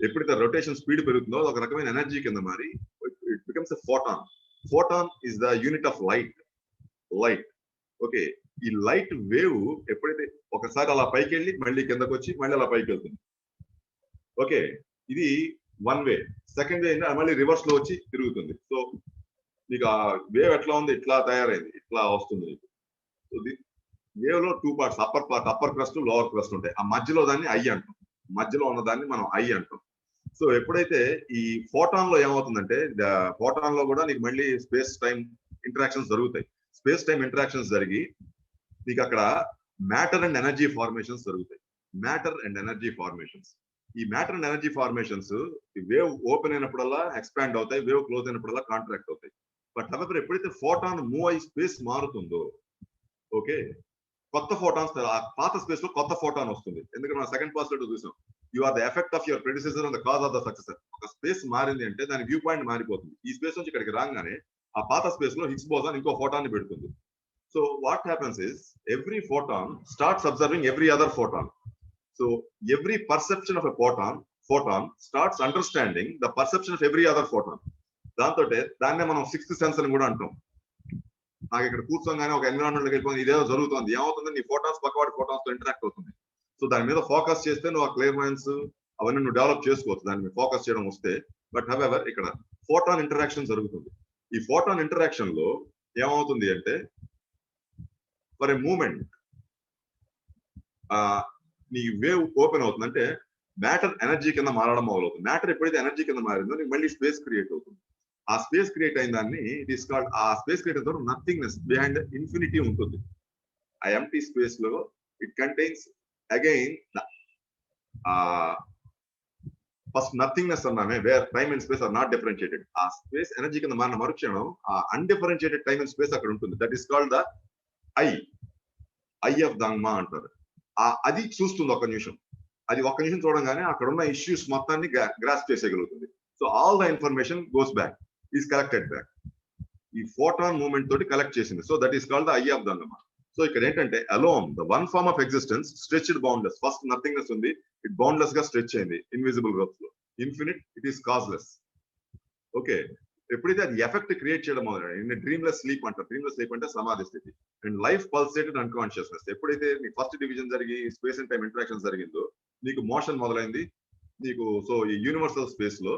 ఎప్పుడైతే రొటేషన్ స్పీడ్ పెరుగుతుందో ఒక రకమైన ఎనర్జీ కింద మారి it becomes a photon. Photon is the unit of light. Okay, ఈ లైట్ వేవ్ ఎప్పుడైతే ఒకసారి అలా పైకి వెళ్ళి మళ్ళీ కిందకు వచ్చి మళ్ళీ అలా పైకి వెళ్తుంది. ఓకే, ఇది వన్ వే. సెకండ్ వే మళ్ళీ రివర్స్ లో వచ్చి తిరుగుతుంది. సో నీకు ఆ వేవ్ ఎట్లా ఉంది, ఇట్లా తయారైంది, ఇట్లా వస్తుంది నీకు. సో వేవ్ లో 2 parts, upper crust, lower crust ఉంటాయి. ఆ మధ్యలో దాన్ని ఐ అంటాం, మధ్యలో ఉన్న దాన్ని మనం ఐ అంటాం. సో ఎప్పుడైతే ఈ ఫోటాన్ లో ఏమవుతుందంటే, ఫోటాన్ లో కూడా నీకు మళ్ళీ స్పేస్ టైం ఇంటరాక్షన్స్ జరుగుతాయి. స్పేస్ టైం ఇంటరాక్షన్స్ జరిగి నీకు అక్కడ మ్యాటర్ అండ్ ఎనర్జీ ఫార్మేషన్స్ జరుగుతాయి. మ్యాటర్ అండ్ ఎనర్జీ ఫార్మేషన్స్, ఈ matter and energy formations wave open అయినప్పుడల్లా ఎక్స్పాండ్ అవుతాయి, వేవ్ క్లోజ్ అయినప్పుడల్లా కాంట్రాక్ట్ అవుతాయి. బట్ హవెవర్ ఎప్పుడైతే ఫోటాన్ మూవ్ అయ్యి స్పేస్ మారుతుందో, ఓకే, కొత్త ఫోటాన్స్, పాత స్పేస్ లో కొత్త ఫోటాన్ వస్తుంది. ఎందుకంటే మనం సెకండ్ పాస్ లో చూసాం, you are the effect of your predecessor and the cause of the successor. ఒక స్పేస్ మారింది అంటే దాని వ్యూ పాయింట్ మారిపోతుంది. ఈ స్పేస్ నుంచి ఇక్కడికి రాగానే ఆ పాత స్పేస్ లో హిగ్స్ బోసాన్ ఇంకో ఫోటాన్ ని పెడుతుంది. So what happens is every photon starts observing every other photon. So every perception of a photon starts understanding the perception of every other photon. దాన్నే మనం 6th సెన్స్ అని కూడా అంటాం. నాకు ఇక్కడ కూర్చోగానే ఒక ఎన్విరాన్మెంట్ వెళ్ళిపోయింది, ఇదేదో జరుగుతుంది, ఏమవుతుంది, నీ ఫోటాన్స్ పక్కవాడి ఫోటాన్స్ తో ఇంటరాక్ట్ అవుతుంది. సో దాని మీద ఫోకస్ చేస్తే నువ్వు ఆ క్లియర్ మైండ్స్ అవన్నీ నువ్వు డెవలప్ చేసుకోవచ్చు, దాని మీద ఫోకస్ చేయడం వస్తే. బట్ హవెవర్ ఇక్కడ ఫోటాన్ ఇంటరాక్షన్ జరుగుతుంది. ఈ ఫోటాన్ ఇంటరాక్షన్ లో ఏమవుతుంది అంటే, ఫర్ ఎ మూమెంట్ నీ వేవ్ ఓపెన్ అవుతుంది, అంటే మ్యాటర్ ఎనర్జీ కింద మారడం మొదలవుతుంది. మ్యాటర్ ఎప్పుడైతే ఎనర్జీ కింద మారిందో నీకు మళ్ళీ స్పేస్ క్రియేట్ అవుతుంది. ఆ స్పేస్ క్రియేట్ అయిన దాన్ని ఇట్ ఈస్ కాల్డ్, ఆ స్పేస్ క్రియేట్ అయిన తర్వాత నథింగ్నెస్ బిహైండ్ ఇన్ఫినిటీ ఉంటుంది. ఆ ఎంప్టీ స్పేస్ లో it contains again first nothingness అన్నామే, where time and space are not differentiated. ఆ స్పేస్ ఎనర్జీ కింద మారిన మరుక్షణం ఆ అన్డిఫరెన్షియేటెడ్ టైమ్ అండ్ స్పేస్ అక్కడ ఉంటుంది. That is called the eye of Dangma అంటారు. అది చూస్తుంది ఒక నిమిషం, అది ఒక్క నిమిషం చూడంగానే అక్కడ ఉన్న ఇష్యూస్ మొత్తాన్ని గ్రాస్ప్ చేసేయగలుగుతుంది. So all the information goes back, is collected back. ఈ ఫోటాన్ మూవ్మెంట్ తోటి కలెక్ట్ చేసింది. So that is called the eye of Dangma. So ఇక్కడ ఏంటంటే alone the one form of existence stretched boundless. First nothingness ఉంది, ఇట్ బౌండ్లెస్ గా స్ట్రెచ్ అయింది ఇన్విజిబుల్ గ్రోత్ లో. Infinite, it is causeless. Okay, ఎప్పుడైతే అది ఎఫెక్ట్ క్రియేట్ చేయడం మొదలైంది, డ్రీమ్లెస్ స్లీప్ అంటారు. డ్రీమ్లెస్ స్లీప్ అంటే సమాధి స్థితి. And life pulsated unconsciousness. ఎప్పుడైతే నీ ఫస్ట్ డివిజన్ జరిగి స్పేస్ అండ్ టైం ఇంటరాక్షన్ జరిగిందో నీకు మోషన్ మొదలైంది నీకు. సో ఈ యూనివర్సల్ స్పేస్ లో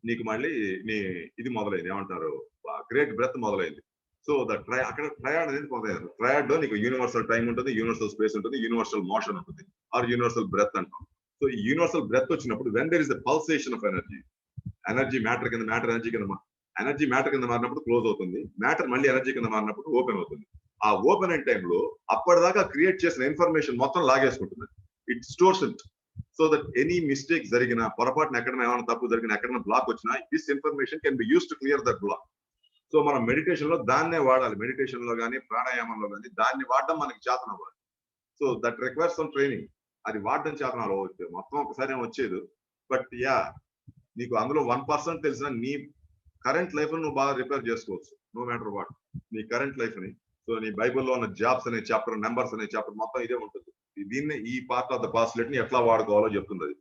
నీకు మళ్ళీ నీ ఇది మొదలైంది, ఏమంటారు, గ్రేట్ బ్రెత్ మొదలైంది. సో అక్కడ ట్రయాడ్ అనేది మొదలైంది. ట్రయాడ్ లో నీకు యూనివర్సల్ టైం ఉంటుంది, యూనివర్సల్ స్పేస్ ఉంటుంది, యూనివర్సల్ మోషన్ ఉంటుంది, ఆర్ యూనివర్సల్ బ్రెత్ అంటాం. సో ఈ యూనివర్సల్ బ్రెత్ వచ్చినప్పుడు when there is the pulsation of energy matter కింద, మ్యాటర్ ఎనర్జీ కింద, ఎనర్జీ మ్యాటర్ కింద మారినప్పుడు క్లోజ్ అవుతుంది, మ్యాటర్ మళ్ళీ ఎనర్జీ కింద మారినప్పుడు ఓపెన్ అవుతుంది. ఆ ఓపెన్ అయిన టైంలో అప్పటిదాకా క్రియేట్ చేసిన ఇన్ఫర్మేషన్ మొత్తం లాగేసుకుంటుంది. It stores it so that any mistake జరిగిన, పొరపాటున ఎక్కడైనా ఏమైనా తప్పు జరిగిన, ఎక్కడైనా బ్లాక్ వచ్చినా this information can be use to clear that block. So మనం మెడిటేషన్ లో దాన్నే వాడాలి. మెడిటేషన్ లో కానీ ప్రాణాయామంలో కానీ దాన్ని వాడడం మనకి చేతన అవ్వాలి. So that requires some training. అది వాడడం చేతన అవ్వచ్చు, మొత్తం ఒకసారి ఏం వచ్చేది. బట్ యా, నీకు అందులో 1% తెలిసిన నీ కరెంట్ లైఫ్ నువ్వు బాగా రిపేర్ చేసుకోవచ్చు. నో మ్యాటర్ వాట్, నీ కరెంట్ లైఫ్ ని సో నీ బైబిల్లో ఉన్న జాబ్స్ అనే చాప్టర్, నెంబర్స్ అనే చాప్టర్ మొత్తం ఇదే ఉంటుంది. దీన్ని ఈ పార్ట్ ఆఫ్ ద పాస్టలేట్ ని ఎట్లా వాడుకోవాలో చెప్తుంది అది.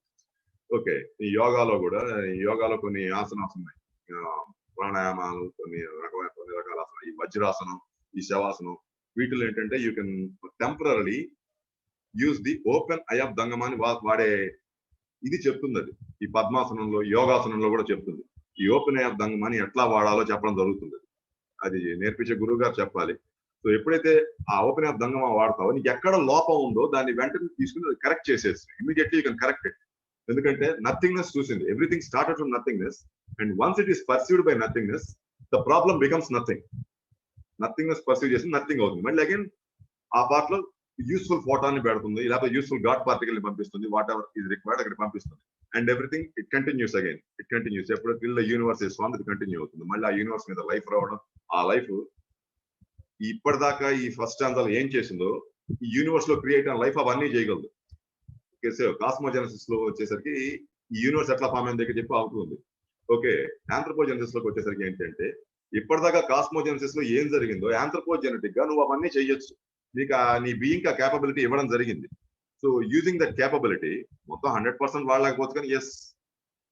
ఓకే. ఈ యోగాలో కొన్ని ఆసనాలు ఉన్నాయి. ప్రాణాయామాలు, కొన్ని రకాల ఆసనాలు, ఈ వజ్రాసనం, ఈ శవాసనం, వీటిలో ఏంటంటే you can temporary use the open eye of దంగమాని వాడే ఇది చెప్తుంది అది. ఈ పద్మాసనంలో, యోగాసనంలో కూడా చెప్తుంది. ఈ ఓపెన్ ఐ ఆఫ్ దంగమాని ఎట్లా వాడాలో చెప్పడం జరుగుతుంది. అది నేర్పించే గురువు గారు చెప్పాలి. సో ఎప్పుడైతే ఆ ఓపెన్ ఆఫ్ దంగమా వాడతావో నీకు ఎక్కడ లోపం ఉందో దాన్ని వెంటనే తీసుకుని కరెక్ట్ చేసేసి immediately you can correct it. ఎందుకంటే నథింగ్నెస్ చూసింది, everything started from nothingness and once it is perceived by nothingness the problem becomes nothing. Nothingness perceive చేసి నథింగ్ అవుతుంది. మళ్ళీ అగైన్ ఆ పార్ట్ లో యూస్ఫుల్ ఫోటాన్ ని పెడుతుంది, లేకపోతే యూస్ఫుల్ గాడ్ పార్టికల్ ని పంపిస్తుంది, వాట్ ఎవర్ ఈజ్ రిక్వైర్డ్ అక్కడ పంపిస్తుంది. And everything it continues again, it continues. ఎప్పుడు till the universe is formed, ఇది కంటిన్యూ అవుతుంది. మళ్ళీ ఆ యూనివర్స్ మీద లైఫ్ రావడం, ఆ లైఫ్ ఇప్పటిదాకా ఈ ఫస్ట్ అందాలు ఏం చేసిందో ఈ యూనివర్స్ లో క్రియేట్ అయిన లైఫ్ అవన్నీ చేయగలదు. కాస్మోజెనసిస్ లో వచ్చేసరికి ఈ యూనివర్స్ ఎట్లా ఫామ్ అయిన దగ్గర చెప్పి అవుతుంది. ఓకే, ఆంథ్రోపోజెనసిస్ లోకి వచ్చేసరికి ఏంటంటే ఇప్పటిదాకా కాస్మోజెనసిస్ లో ఏం జరిగిందో ఆంథ్రోపోజెనెటిక్ గా నువ్వు అవన్నీ చేయొచ్చు. నీకు నీ బీయింగ్ ఆ కేపబిలిటీ ఇవ్వడం జరిగింది. సో యూజింగ్ దట్ కేపబిలిటీ మొత్తం 100% వాడలేకపోవచ్చు, కానీ as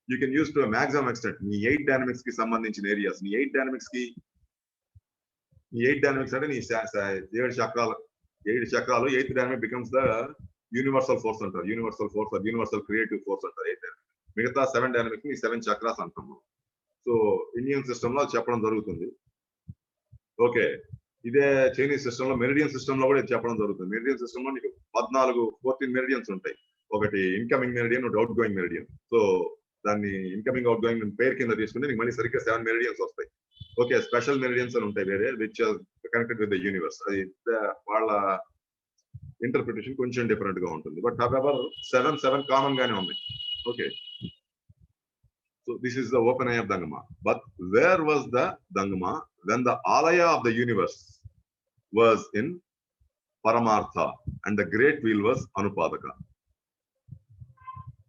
you can use to maximum extent. నీ 8 డైనమిక్స్ కి సంబంధించిన ఏరియాస్, నీ 8 డైనమిక్స్ అంటే నీ 7 చక్రాలు, 8th dynamic becomes the universal force అంటారు. Universal force, universal creative force అంటారు 8 డైనమిక్. మిగతా 7 డైనమిక్ ని 7 చక్రాస్ అంటాము. సో ఇండియన్ సిస్టమ్ లో చెప్పడం జరుగుతుంది. ఓకే, ఇదే చైనీస్ సిస్టమ్ లో, మెరిడియన్ సిస్టమ్ లో కూడా చెప్పడం జరుగుతుంది. మెరిడియన్ సిస్టమ్ లో నీకు 14 మెరిడియన్స్ ఉంటాయి. ఒకటి ఇన్కమింగ్ మెరిడియన్, ఒకటి అవుట్ గోయింగ్ మెరిడియన్. సో దాన్ని ఇన్కమింగ్ అవుట్ గోయింగ్ పేరు కింద తీసుకుంటే నీకు మళ్ళీ సరిగ్గా 7 మెరిడియన్స్ వస్తాయి. ఓకే, స్పెషల్ మెరిడియన్స్ అని ఉంటాయి వేరే, which connected with the universe. అది వాళ్ళ ఇంటర్ప్రిటేషన్ కొంచెం డిఫరెంట్ గా ఉంటుంది. బట్ హవెవర్ 7 కామన్ గానే ఉన్నాయి. Okay, so this is the open eye of Dangama. But where was the Dangama when the alaya of the universe was in Paramartha and the great wheel was Anupadaka?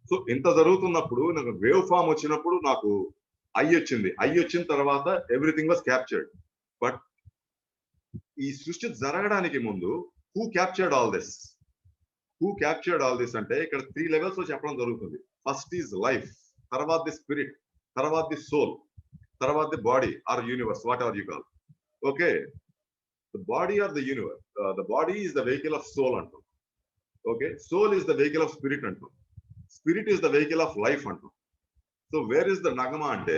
So ఇంత జరుగుతున్నప్పుడు నాకు వేవ్ ఫామ్ వచ్చినప్పుడు నాకు ఐ వచ్చింది. ఐ వచ్చిన తర్వాత ఎవ్రీథింగ్ వాజ్ క్యాప్చర్డ్. బట్ ఈ సృష్టి జరగడానికి ముందు హూ క్యాప్చర్డ్ ఆల్ దిస్? అంటే ఇక్కడ 3 లెవెల్స్ లో చెప్పడం జరుగుతుంది. ఫస్ట్ ఈజ్ లైఫ్, తర్వాత ది స్పిరిట్, తర్వాత ది సోల్, తర్వాత the body or universe, whatever you call. Okay, the body or the universe, the body is the vehicle of soul అంటాం. ఓకే, soul is the vehicle of spirit అంటాం. Spirit is the vehicle of life అంటాం. So where is the Dangma అంటే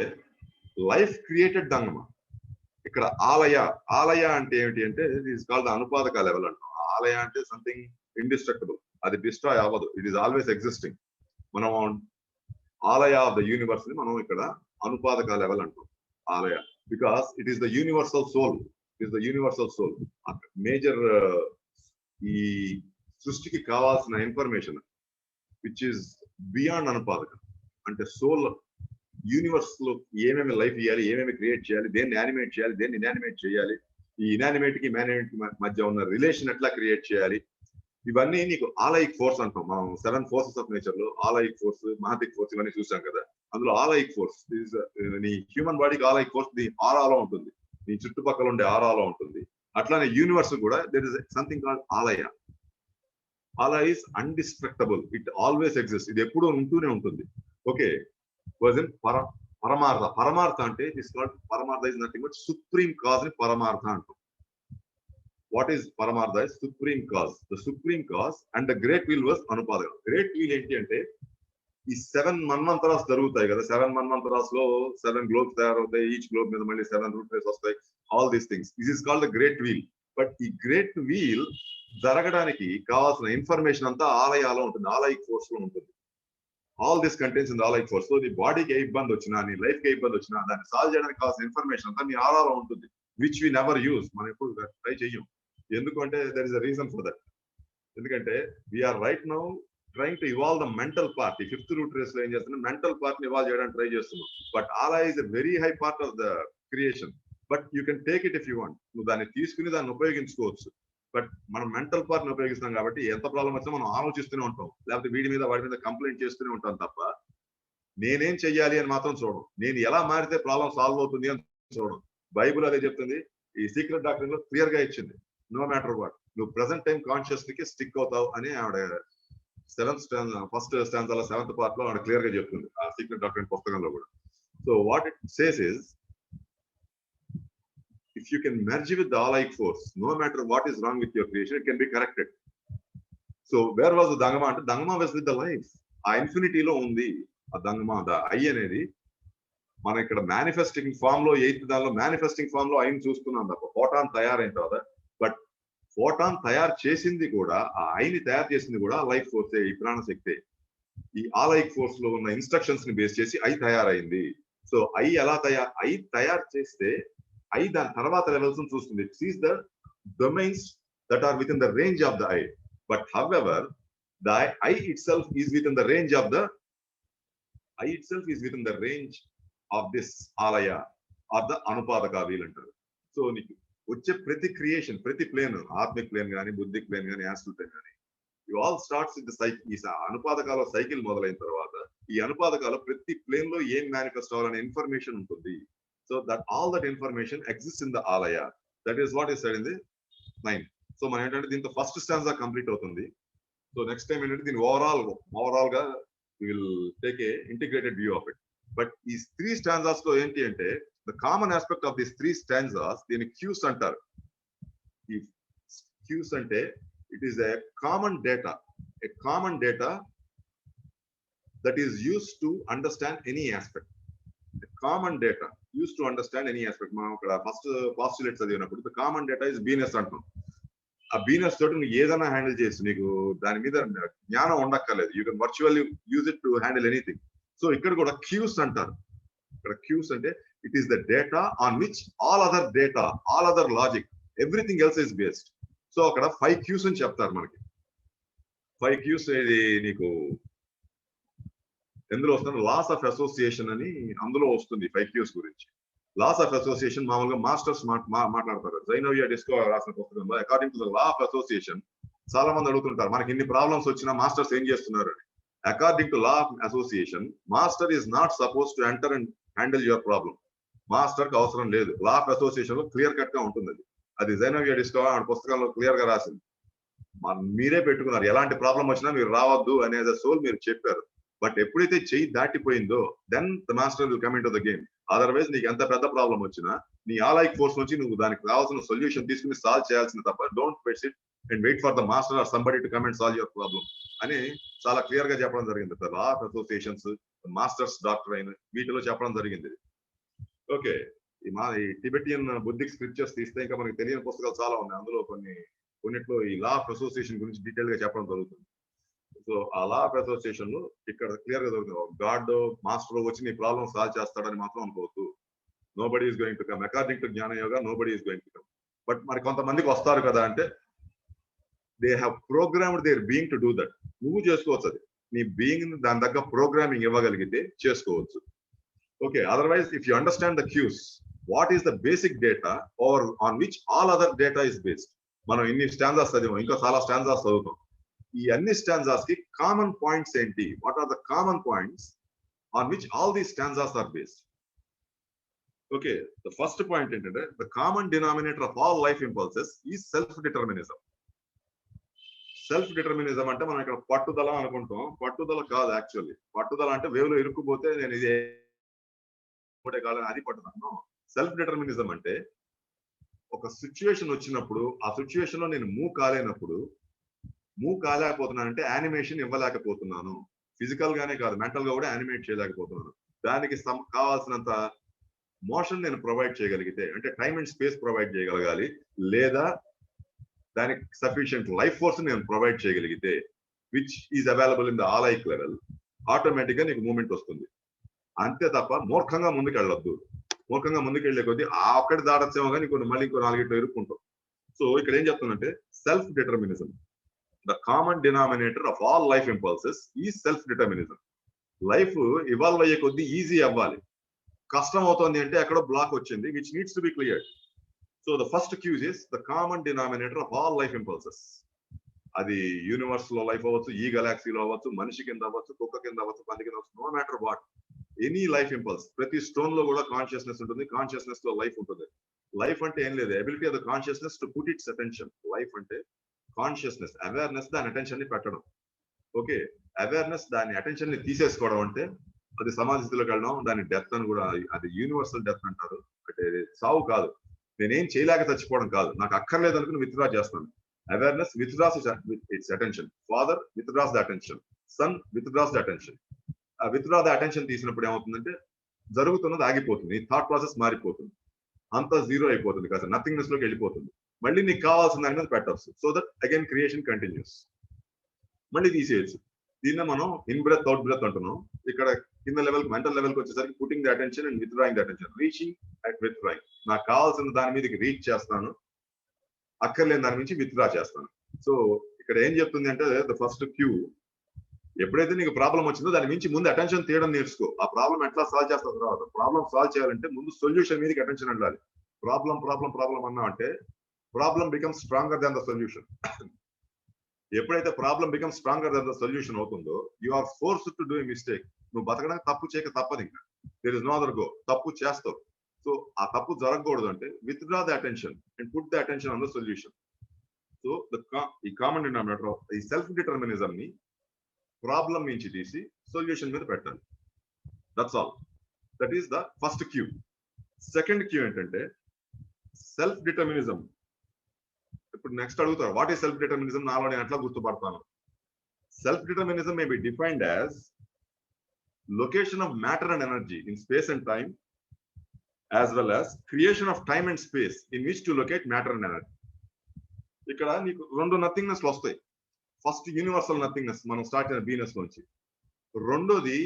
లైఫ్ క్రియేటెడ్ దంగమ. ఇక్కడ ఆలయ అంటే ఏమిటి అంటే it is called the అనుపాదక level అంటాం. ఆలయ అంటే సంథింగ్ ఇండిస్ట్రక్టబుల్, అది డిస్ట్రాయ్ అవ్వదు, ఇట్ ఈస్ ఆల్వేస్ ఎగ్జిస్టింగ్. మనం ఆలయ ఆఫ్ ద యూనివర్స్ ని మనం ఇక్కడ అనుపాదక లెవెల్ అంటాం. ఆలయ because it is the universal soul. Major ఈ సృష్టికి కావాల్సిన ఇన్ఫర్మేషన్ విచ్ ఈస్ బియాండ్ అనుపాదక. అంటే సోల్ యూనివర్స్ లో ఏమేమి లైఫ్ ఇవ్వాలి, ఏమేమి క్రియేట్ చేయాలి, దేన్ని యానిమేట్ చేయాలి, దేన్ని ఇనానిమేట్ చేయాలి, ఈ ఇనానిమేట్ కి మ్యానిమేట్ కి మధ్య ఉన్న రిలేషన్ ఎట్లా క్రియేట్ చేయాలి, ఇవన్నీ నీకు ఆలయిక్ ఫోర్స్ అంటాం. మనం 7 ఫోర్సెస్ ఆఫ్ నేచర్ లో ఆలయిక్ ఫోర్స్, మహతిక్ ఫోర్స్ ఇవన్నీ చూసాం కదా. అందులో ఆలయిక్ ఫోర్స్ నీ హ్యూమన్ బాడీకి ఆలయిక్ ఫోర్స్ నీ ఆరాలో ఉంటుంది, నీ చుట్టుపక్కల ఉండే ఆరాలో ఉంటుంది. అట్లానే యూనివర్స్ కూడా దేర్ ఇస్ సంథింగ్ కాల్డ్ ఆలయ. ఆలయ is undestructible, it always exist, ఇది ఎప్పుడూ ఉంటూనే ఉంటుంది. ఓకే, పరమార్థ అంటే ఇట్ ఇస్ కాల్డ్ పరమార్థ is nothing but supreme cause ని పరమార్థ అంటాం. What is Paramartha? Is supreme cause. The supreme cause and the great wheel was Anupadaka. Great wheel ఏంటి అంటే ఈ 7 మన్వంతరాస్ జరుగుతాయి కదా. 7 మన్వంతరాస్ లో 7 గ్లోబ్స్ తయారవుతాయి. ఈచ్ గ్లోబ్ మీద మళ్ళీ 7 రూట్ రేస్ వస్తాయి. All these things, this is called the great wheel. But ఈ గ్రేట్ వీల్ జరగడానికి కావాల్సిన ఇన్ఫర్మేషన్ అంతా ఆలయాలో ఉంటుంది, ఆలయిక్ ఫోర్స్ లో ఉంటుంది. ఆల్ దిస్ కంటెన్స్ ఇన్ ఆలయిక్ ఫోర్స్. సో నీ బాడీకి ఏ ఇబ్బంది వచ్చినా, నీ లైఫ్ కి ఏ ఇబ్బంది వచ్చినా దాన్ని సాల్వ్ చేయడానికి కావాల్సిన ఇన్ఫర్మేషన్ అంతా నీ ఆరాలో ఉంటుంది, విచ్ వి నెవర్ యూజ్. మనం ఎప్పుడు ట్రై చెయ్యం. ఎందుకంటే there is a reason for that. ఎందుకంటే we're right now trying to evolve the mental part. ఈ 5th రూట్ రేస్ లో ఏం చేస్తున్నాం, మెంటల్ పార్ట్ ని ఇవాల్వ్ చేయడానికి ట్రై చేస్తున్నాం. బట్ ఆలయ is a very high part of the creation. But you can take it if you want. నువ్వు దాన్ని తీసుకుని దాన్ని ఉపయోగించుకోవచ్చు. బట్ మనం మెంటల్ పార్ట్ ని ఉపయోగిస్తాం కాబట్టి ఎంత ప్రాబ్లం వచ్చినా మనం ఆలోచిస్తూనే ఉంటాం, లేకపోతే వీడి మీద వాడి మీద కంప్లైంట్ చేస్తూనే ఉంటాం తప్ప నేనేం చెయ్యాలి అని మాత్రం చూడడం, నేను ఎలా మారితే ప్రాబ్లం సాల్వ్ అవుతుంది అని చూడడం. బైబుల్ అదే చెప్తుంది, ఈ సీక్రెట్ డాక్టరీన్ లో క్లియర్ గా ఇచ్చింది. నో మ్యాటర్ వాట్, నువ్వు ప్రెసెంట్ టైం కాన్షియస్ కి స్టిక్ అవుతావు అని ఆవిడ ఫస్ట్ స్టాంజాలో 7th పార్ట్ లో ఆవిడ క్లియర్ గా చెప్తుంది ఆ సీక్రెట్ డాక్టర్ పుస్తకంలో కూడా. So what it says is, if you can merge with the all-like force, no matter what is wrong with your creation, it can be corrected. So where was the Dangama? అంటే Dangama was with the life. ఆ ఇన్ఫినిటీలో ఉంది ఆ Dangama, ద ఐ అనేది. మనం ఇక్కడ మేనిఫెస్టింగ్ ఫామ్ లో 8th దానిలో మేనిఫెస్టింగ్ ఫామ్ లో ఐని చూస్తున్నాం తప్ప ఫోటాన్ తయారైన తర్వాత, బట్ ఫోటాన్ తయారు చేసింది కూడా, ఆ ఐని తయారు చేసింది కూడా లైఫ్ ఫోర్సే, ఈ ప్రాణ శక్తి. ఈ ఆ లైక్ ఫోర్స్ లో ఉన్న ఇన్స్ట్రక్షన్స్ ని బేస్ చేసి ఐ తయారైంది. సో ఐ ఎలా తయారు చేస్తే ఐ దాని తర్వాత లెవెల్స్ చూస్తుంది. It sees the domains that are within the range of the I, but however the I itself is within the range of the of this ఆలయ ఆర్ ద అనుపాదక వీల్ అంటారు. సో నీకు వచ్చే ప్రతి క్రియేషన్, ప్రతి ప్లేన్, ఆత్మిక్ ప్లేన్ కానీ, బుద్ధిక్ ప్లేన్ కానీ, యాస్ట్రల్ ప్లేన్ కానీ, you all starts with the cycle. ఈ అనుపాదకాల సైకిల్ మొదలైన తర్వాత ఈ అనుపాదకాల ప్రతి ప్లేన్ లో ఏం మేనిఫెస్ట్ అవ్వాలనే ఇన్ఫర్మేషన్ ఉంటుంది. So that all that information exists in the alaya. That is what is said in the 9th. So మనం ఏంటంటే దీంతో ఫస్ట్ స్టాంజా కంప్లీట్ అవుతుంది. సో నెక్స్ట్ టైం ఏంటంటే దీని ఓవరాల్ గా we will take a integrated view of it. But ఈ 3 స్టాంజాస్ లో ఏంటి అంటే, the common aspect of these 3 stanzas, దీని క్యూస్ అంటారు. ఈ క్యూస్ అంటే it is a common data that is used to understand any aspect. Common data use to understand any aspect. మనం ఇక్కడ ఫస్ట్ పాస్టులేట్ చదివినప్పుడు ద కామన్ డేటా ఇస్ బీనెస్ అంటాం. ఆ బీనెస్ తోటి నువ్వు ఏదైనా హ్యాండిల్ చేసి, నీకు దాని మీద జ్ఞానం ఉండక్కర్లేదు. You can virtually use it to handle anything. So ఇక్కడ కూడా క్యూస్ అంటారు. ఇక్కడ క్యూస్ అంటే it is the data on which all other logic, everything else is based. So అక్కడ 5 క్యూస్ అని చెప్తారు మనకి. 5 క్యూస్ ఇది నీకు ఎందులో వస్తుంది, లాస్ ఆఫ్ అసోసియేషన్ అని అందులో వస్తుంది 5 క్యూస్ గురించి. లాస్ ఆఫ్ అసోసియేషన్ మామూలుగా మాస్టర్స్ మాట్లాడతారు. జైనోవియా డిస్కో రాసిన పుస్తకంలో according to the law of association చాలా మంది అడుగుతుంటారు, మనకి ఇన్ని ప్రాబ్లమ్స్ వచ్చినా మాస్టర్స్ ఏం చేస్తున్నారు అని. According to law of association, master is not suppose to enter and handle your problem. Master కి అవసరం లేదు. లా ఆఫ్ అసోసియేషన్ లో క్లియర్ కట్ గా ఉంటుంది. అది జైనోవియా డిస్కో ఆ పుస్తకంలో క్లియర్ గా రాసింది. మీరే పెట్టుకున్నారు, ఎలాంటి ప్రాబ్లం వచ్చినా మీరు రావద్దు అనేది సోల్ మీరు చెప్పారు. బట్ ఎప్పుడైతే చెయ్యి దాటిపోయిందో, then the master will come into the game. Otherwise నీకు ఎంత పెద్ద ప్రాబ్లం వచ్చినా నీ ఆలైక్ ఫోర్స్ నుంచి నువ్వు దానికి కావాల్సిన సొల్యూషన్ తీసుకుని సాల్వ్ చేయాల్సిన తప్ప, don't face it and wait for the master or somebody to come and solve your problem అని చాలా క్లియర్ గా చెప్పడం జరిగింది. Law of associations, masters doctor అయిన వీటిలో చెప్పడం జరిగింది. ఓకే, ఈ టిబెటియన్ బుద్ధిక్ స్క్రిప్చర్స్ తీస్తే ఇంకా మనకి తెలియని పుస్తకాలు చాలా ఉన్నాయి. అందులో కొన్నిట్లో ఈ లా ఆఫ్ అసోసియేషన్ గురించి డీటెయిల్ గా చెప్పడం జరుగుతుంది. సో ఆ లా ఆఫ్ అసోసియేషన్ లో ఇక్కడ క్లియర్ గా దొరుకుతుంది. గాడ్ మాస్టర్ వచ్చి నీ ప్రాబ్లమ్ సాల్వ్ చేస్తాడని మాత్రం అనుకోవద్దు. Nobody is going to come. According to Jnana Yoga, nobody is going to come. But మరి కొంతమందికి వస్తారు కదా అంటే, they have programmed their being to do that. నువ్వు చేసుకోవచ్చు. అది నీ బీయింగ్ దాని దగ్గర ప్రోగ్రామింగ్ ఇవ్వగలిగితే చేసుకోవచ్చు. Okay, otherwise if you understand the cues, what is the basic data or on which all other data is based. మనం ఇన్ని స్టాంజాస్ చదివాం, ఇంకా చాలా స్టాంజాస్ చదువుతాం. ఈ అన్ని స్టాంజాస్ కి కామన్ పాయింట్స్ ఏంటి? What are the common points on which all these stanzas are based? Okay, the first point ఏంటంటే, the common denominator of all life impulses is self determinism. Self determinism అంటే మనం ఇక్కడ పట్టుదల అనుకుంటాం. పట్టుదల కాదు యాక్చువల్లీ. పట్టుదల అంటే వేవ్లో ఇరుక్కుపోతే నేను ఇది కాలని అది పట్టుదలను. సెల్ఫ్ డిటర్మినిజం అంటే ఒక సిచ్యువేషన్ వచ్చినప్పుడు, ఆ సిచ్యువేషన్ లో నేను మూవ్ కాలేకపోతున్నానంటే యానిమేషన్ ఇవ్వలేకపోతున్నాను. ఫిజికల్ గానే కాదు, మెంటల్ గా కూడా యానిమేట్ చేయలేకపోతున్నాను. దానికి కావాల్సినంత మోషన్ నేను ప్రొవైడ్ చేయగలిగితే, అంటే టైం అండ్ స్పేస్ ప్రొవైడ్ చేయగలగాలి, లేదా దానికి సఫిషియంట్ లైఫ్ ఫోర్స్ నేను ప్రొవైడ్ చేయగలిగితే, which is available in the alike level, automatic గా నీకు మూమెంట్ వస్తుంది. అంతే తప్ప మూర్ఖంగా ముందుకెళ్ళొద్దు. మూర్ఖంగా ముందుకెళ్లే కొద్దీ ఆ ఒక్కటి దాటచ్చేమో కానీ మళ్ళీ ఇంకో 4 ఇరుక్కుంటాం. సో ఇక్కడ ఏం చెప్తున్నంటే, self determinism, the common denominator of all life impulses ఈ సెల్ఫ్ డిటర్మినిజం. లైఫ్ ఇవాల్వ్ అయ్యే కొద్దీ ఈజీ అవ్వాలి. కష్టం అవుతుంది అంటే ఎక్కడో బ్లాక్ వచ్చింది, which needs to be cleared. So the first క్యూజ్ is the common denominator of all life impulses. అది యూనివర్స్ లో లైఫ్ అవ్వచ్చు, ఈ గెలాక్సీలో అవ్వచ్చు, మనిషి కింద అవ్వచ్చు, కుక్క కింద అవ్వచ్చు, పంది కింద అవ్వచ్చు, no matter what. Any life impulse, ప్రతి స్టోన్ లో కూడా కాన్షియస్నెస్ ఉంటుంది, కాన్షియస్నెస్ లో లైఫ్ ఉంటుంది. లైఫ్ అంటే ఏం లేదు, ability of the consciousness to put it's attention. Life అంటే కాన్షియస్నెస్, అవేర్నెస్ దాని అటెన్షన్ ని పెట్టడం. ఓకే, అవేర్నెస్ దాని అటెన్షన్ ని తీసేసుకోవడం అంటే అది సమాజ స్థితిలోకి వెళ్ళడం, దాని డెత్ అని కూడా, అది యూనివర్సల్ డెత్ అంటారు. అంటే సావు కాదు, నేనేం చేయలేక చచ్చిపోవడం కాదు, నాకు అక్కర్లేదు అనుకుని విత్డ్రా చేస్తాను. Awareness withdraws its attention, father withdraws the attention, son withdraws the attention. ఆ విత్డ్రా ద అటెన్షన్ తీసినప్పుడు ఏమవుతుందంటే జరుగుతున్నది ఆగిపోతుంది, థాట్ ప్రాసెస్ మారిపోతుంది, అంతా జీరో అయిపోతుంది, కాస్త నథింగ్నెస్ లోకి వెళ్ళిపోతుంది. మళ్ళీ నీకు కావాల్సిన దాని మీద పెట్టచ్చు, so that again creation continuous. మళ్ళీ తీసేయచ్చు. దీన్నే మనం ఇన్ బ్రెత్ అవుట్ బ్రెత్ అంటున్నాం. ఇక్కడ కింద లెవెల్, మెంటల్ లెవెల్కి వచ్చేసరికి putting the attention and withdrawing the attention, reaching and withdrawing. నాకు కావాల్సిన దాని మీదకి రీచ్ చేస్తాను, అక్కర్లేని దాని నుంచి విత్డ్రా చేస్తాను. సో ఇక్కడ ఏం చెప్తుంది అంటే ద ఫస్ట్ క్యూ, ఎప్పుడైతే నీకు ప్రాబ్లం వచ్చిందో దాని నుంచి ముందు అటెన్షన్ తీయడం నేర్చుకో. ఆ ప్రాబ్లం ఎట్లా సాల్వ్ చేస్తావు తర్వాత, ప్రాబ్లం సాల్వ్ చేయాలంటే ముందు సొల్యూషన్ మీదకి అటెన్షన్ వెళ్ళాలి. ప్రాబ్లం ప్రాబ్లం ప్రాబ్లం అన్నా అంటే problem become stronger than the solution. ఎప్పుడైతే problem become stronger than the solution అవుతుందో, you are forced to do a mistake. నువ్వు బతకడానికి తప్పు చేయక తప్పదు, ఇంకా there is no other go, తప్పు చేస్తావు. సో ఆ తప్పు జరగకూడదు అంటే withdraw the attention and put the attention on the solution. So ఈ కామన్ డినామినేటర్, ఈ సెల్ఫ్ డిటర్మినిజం ని ప్రాబ్లం నుంచి తీసి సొల్యూషన్ మీద పెట్టాలి. That's all. That is the first Q. Second Q ఏంటంటే సెల్ఫ్ డిటర్మినిజం. ఇప్పుడు నెక్స్ట్ అడుగుతారు, వాట్ ఈస్ సెల్ఫ్ డిటర్మినిజం, నాలో నేను ఎట్లా గుర్తుపడతాను? Self determinism may be defined as location of matter and energy in space and time, as well as creation of time and space in which to locate matter and energy. ఇక్కడ నీకు రెండు నథింగ్నెస్ వస్తాయి. ఫస్ట్ యూనివర్సల్ నథింగ్నెస్, మనం స్టార్ట్ అయిన బీనెస్ నుంచి. రెండోది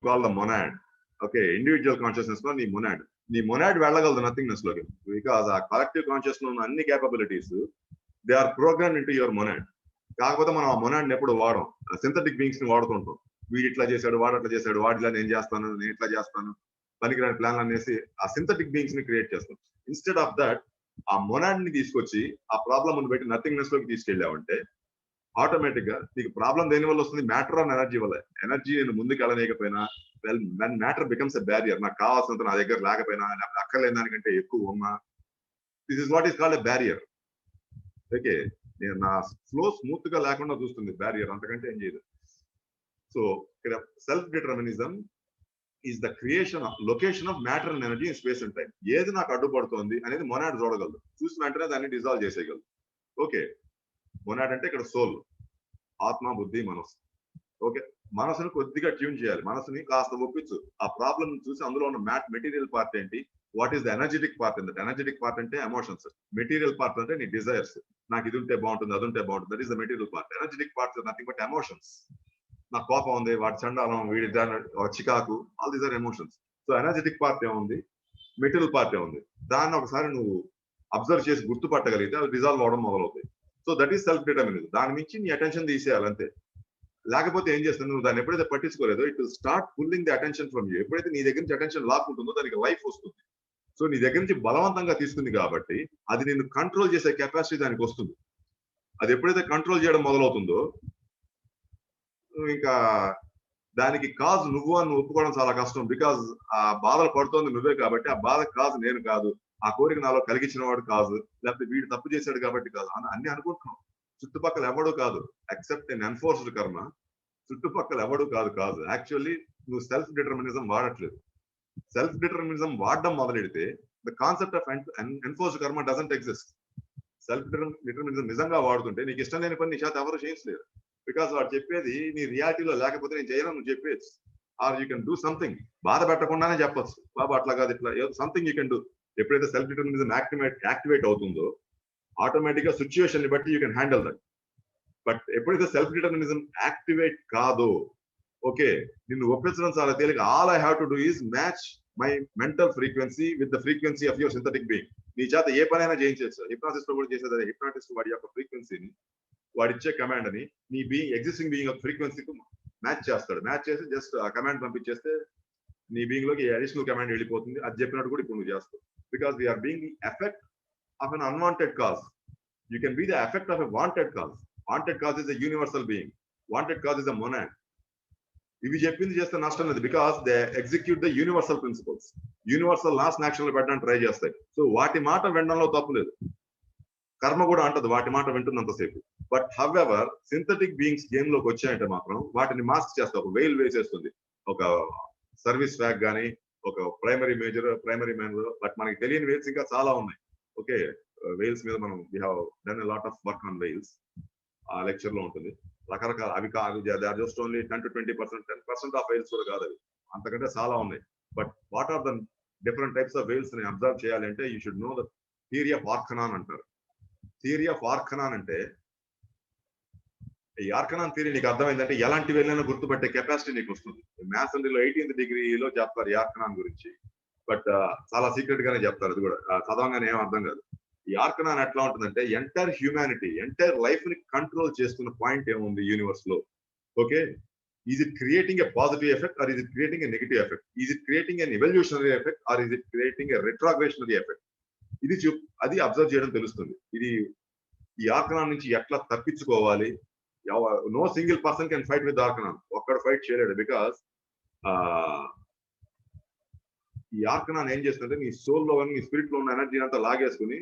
call the monad. Okay, individual consciousness లో నీ మొనాడ్ వెళ్ళగలదు నథింగ్నెస్ లోకి, బికాస్ ఆ కలెక్టివ్ కాన్షియస్ లో ఉన్న అన్ని capabilities they are program into your monad. కాకపోతే మనం ఆ మొనాడ్ ఎప్పుడు వాడం, సింథటిక్ బీయింగ్స్ ని వాడుతుంటాం. వీడు ఇట్లా చేశాడు, వాడు అట్లా చేశాడు, వాడిలా నేను చేస్తాను, నేను ఇట్లా చేస్తాను, పనికిరాని ప్లాన్ అనేసి ఆ సింథటిక్ బీయింగ్స్ ని క్రియేట్ చేస్తాం. ఇన్స్టెడ్ ఆఫ్ దట్ ఆ మొనాడ్ ని తీసుకొచ్చి ఆ ప్రాబ్లం పెట్టి నథింగ్నెస్ లోకి తీసుకెళ్ళామంటే ఆటోమేటిక్ గా నీకు ప్రాబ్లం దేని వల్ల వస్తుంది, మ్యాటర్ ఆన్ ఎనర్జీ వల్ల. ఎనర్జీ నేను ముందుకు వెళ్ళలేకపోయినా, well matter becomes a barrier. నాకు కావాల్సినంత నా దగ్గర లేకపోయినా, లేకపోతే అక్కర్లేని దానికంటే ఎక్కువ ఉన్నా, this is what is called a barrier. Okay, నేను నా ఫ్లో స్మూత్ గా లేకుండా చూస్తుంది బ్యారియర్, అంతకంటే ఏం చేయదు. సో ఇక్కడ self determinism is the creation of location of matter and energy in space and time. ఏది నాకు అడ్డుపడుతోంది అనేది మొనాడ్ చూడగలదు, చూసిన వెంటనే దాన్ని డిజాల్వ్ చేసేయగలదు. ఓకే, మొనాడ్ అంటే ఇక్కడ సోల్, ఆత్మ, బుద్ధి, మనసు. ఓకే, మనసుని కొద్దిగా ట్యూన్ చేయాలి, మనసుని కాస్త ఒప్పించు. ఆ ప్రాబ్లం చూసి అందులో ఉన్న మెటీరియల్ పార్ట్ ఏంటి, what is the energetic part. Energetic part అంటే ఎమోషన్స్, మెటీరియల్ పార్ట్ అంటే నీ డిజైర్స్, నాకు ఇది ఉంటే బాగుంటుంది, అది ఉంటే బాగుంటుంది, that is the material part. Energetic part nothing but emotions. నాకు కోపం ఉంది, వాటి చండాలం, వీడి చికాకు, all these are emotions. So energetic part ఏముంది, మెటీరియల్ పార్ట్ ఏముంది, దాన్ని ఒకసారి నువ్వు అబ్జర్వ్ చేసి గుర్తుపట్టగలిగితే అది డిజాల్వ్ అవడం మొదలవుతాయి. So that is self determinism. దాని నుంచి నీ అటెన్షన్ తీసేయాలి అంతే. లేకపోతే ఏం చేస్తుంది, నువ్వు దాన్ని ఎప్పుడైతే పట్టించుకోలేదో it will start pulling the attention from you. ఎప్పుడైతే నీ దగ్గర నుంచి అటెన్షన్ లాక్కుంటుందో దానికి లైఫ్ వస్తుంది. సో నీ దగ్గర నుంచి బలవంతంగా తీసుకుంది కాబట్టి అది నిన్ను కంట్రోల్ చేసే కెపాసిటీ దానికి వస్తుంది. అది ఎప్పుడైతే కంట్రోల్ చేయడం మొదలవుతుందో ఇంకా దానికి కాజ్ నువ్వు అని ఒప్పుకోవడం చాలా కష్టం. బికాజ్ ఆ బాధలు పడుతోంది నువ్వే కాబట్టి, ఆ బాధ కాజ్ నేను కాదు, ఆ కోరిక నాలో కలిగించిన వాడు కాదు, లేకపోతే వీడు తప్పు చేశాడు కాబట్టి కాదు అని అన్ని అనుకుంటున్నాం. చుట్టుపక్కల ఎవడు కాదు, ఎక్సెప్ట్ ఎన్ ఎన్ఫోర్స్డ్ కర్మ. చుట్టుపక్కల ఎవడు కాదు. యాక్చువల్లీ నువ్వు సెల్ఫ్ డిటర్మినిజం వాడట్లేదు. సెల్ఫ్ డిటర్మినిజం వాడడం మొదలెడితే ద కాన్సెప్ట్ ఆఫ్ ఎన్ఫోర్స్డ్ కర్మ డజంట్ ఎగ్జిస్ట్. సెల్ఫ్ డిటర్మినిజం నిజంగా వాడుతుంటే నీకు ఇష్టం లేని పని నీ చేత ఎవరు చేయించలేరు. బికాస్ వాడు చెప్పేది నీ రియాలిటీలో లేకపోతే నేను చేయను నువ్వు చెప్పేది. Or you can do something. బాధ పెట్టకుండానే చెప్పొచ్చు, బాబా అట్లా కాదు ఇట్లా, సంథింగ్ యూ కెన్ డూ. ఎప్పుడైతే సెల్ఫ్ డిటర్మినిజం యాక్టివేట్ అవుతుందో ఆటోమేటిక్ గా సిచ్యువేషన్ ని బట్టి you can handle that. But ఎప్పుడైతే సెల్ఫ్ డిటర్మినిజం యాక్టివేట్ కాదో, ఓకే, నిన్ను ఒప్పించడం చాలా తేలిక. All I have to do is match my mental frequency with the frequency of your synthetic being. నీ చేత ఏ పనైనా చేయించవచ్చు. హిప్నాసిస్ట్ లో కూడా చేసేది, హిప్నాటిస్ట్ వాడి యొక్క ఫ్రీక్వెన్సీని, వాడిచ్చే కమాండ్ అని నీ బీయింగ్ ఎగ్జిస్టింగ్ బీయింగ్ ఆఫ్ ఫ్రీక్వెన్సీకి మ్యాచ్ చేస్తాడు. మ్యాచ్ చేసి జస్ట్ ఆ కమాండ్ పంపించేస్తే నీ బీయింగ్ లోకి అడిషనల్ కమాండ్ వెళ్ళిపోతుంది. అది చెప్పినట్టు కూడా ఇప్పుడు నువ్వు చేస్తావు. Because we are being the effect of an unwanted cause. You can be the effect of a wanted cause. Wanted cause is a universal being. Wanted cause is a monad. ఇవి చెప్పింది చేస్తే నష్టం లేదు, because they execute the universal principles. Universal laws action లో పెట్టడానికి ట్రై చేస్తాయి. సో వాటి మాట వినడంలో తప్పు లేదు. కర్మ కూడా అంటది వాటి మాట వింటున్నంతసేపు. But however synthetic beings game లోకి వచ్చాయంటే మాత్రం వాటిని మాస్క్ చేస్తా, ఒక వెయిల్ వేసేస్తుంది, ఒక సర్వీస్ ఫ్యాక్ గానీ, ఒక primary major, primary manner. But మనకి తెలియని వెయిల్స్ ఇంకా చాలా ఉన్నాయి. ఓకే, వెయిల్స్ మీద మనం we have done a lot of work on veils. ఆ లెక్చర్ లో ఉంటుంది. రకరకాల అవి కాదు, they are just only 10 to 20%, 10% of veils కూడా కాదు అవి, అంతకంటే చాలా ఉన్నాయి. But what are the different types of veils ని అబ్జర్వ్ చేయాలంటే you should know the theory of arkanon అంటారు. థియరీ ఆఫ్ ఆర్కనాన్ అంటే, ఈ ఆర్కనాన్ థియరీ నీకు అర్థమైందంటే ఎలాంటి వెళ్ళైనా గుర్తుపట్టే కెపాసిటీ నీకు వస్తుంది. మ్యాథ్స్లో 18th డిగ్రీలో చెప్తారు ఈ ఆర్కనాన్ గురించి, బట్ చాలా సీక్రెట్ గానే చెప్తారు. అది కూడా చదవగానే ఏం అర్థం కాదు. ఈ ఆర్కనాన్ ఎట్లా ఉంటుందంటే ఎంటైర్ హ్యూమానిటీ, ఎంటైర్ లైఫ్ ని కంట్రోల్ చేస్తున్న పాయింట్ ఏముంది యూనివర్స్ లో. Okay, is it creating a positive effect or is it creating a negative effect? Is it creating an evolutionary effect or is it creating a retrogressionary effect? ఇది అది అబ్జర్వ్ చేయడం తెలుస్తుంది. ఇది ఈ ఆర్కనాన్ నుంచి ఎట్లా తప్పించుకోవాలి. No single person can fight with arkanon. ఒక్కడు ఫైట్ చేయలేడు, బికాస్ ఈ ఆర్కనాన్ ఏం చేస్తుందంటే నీ సోల్ లో నీ స్పిరిట్ లో ఉన్న ఎనర్జీ అంతా లాగేసుకుని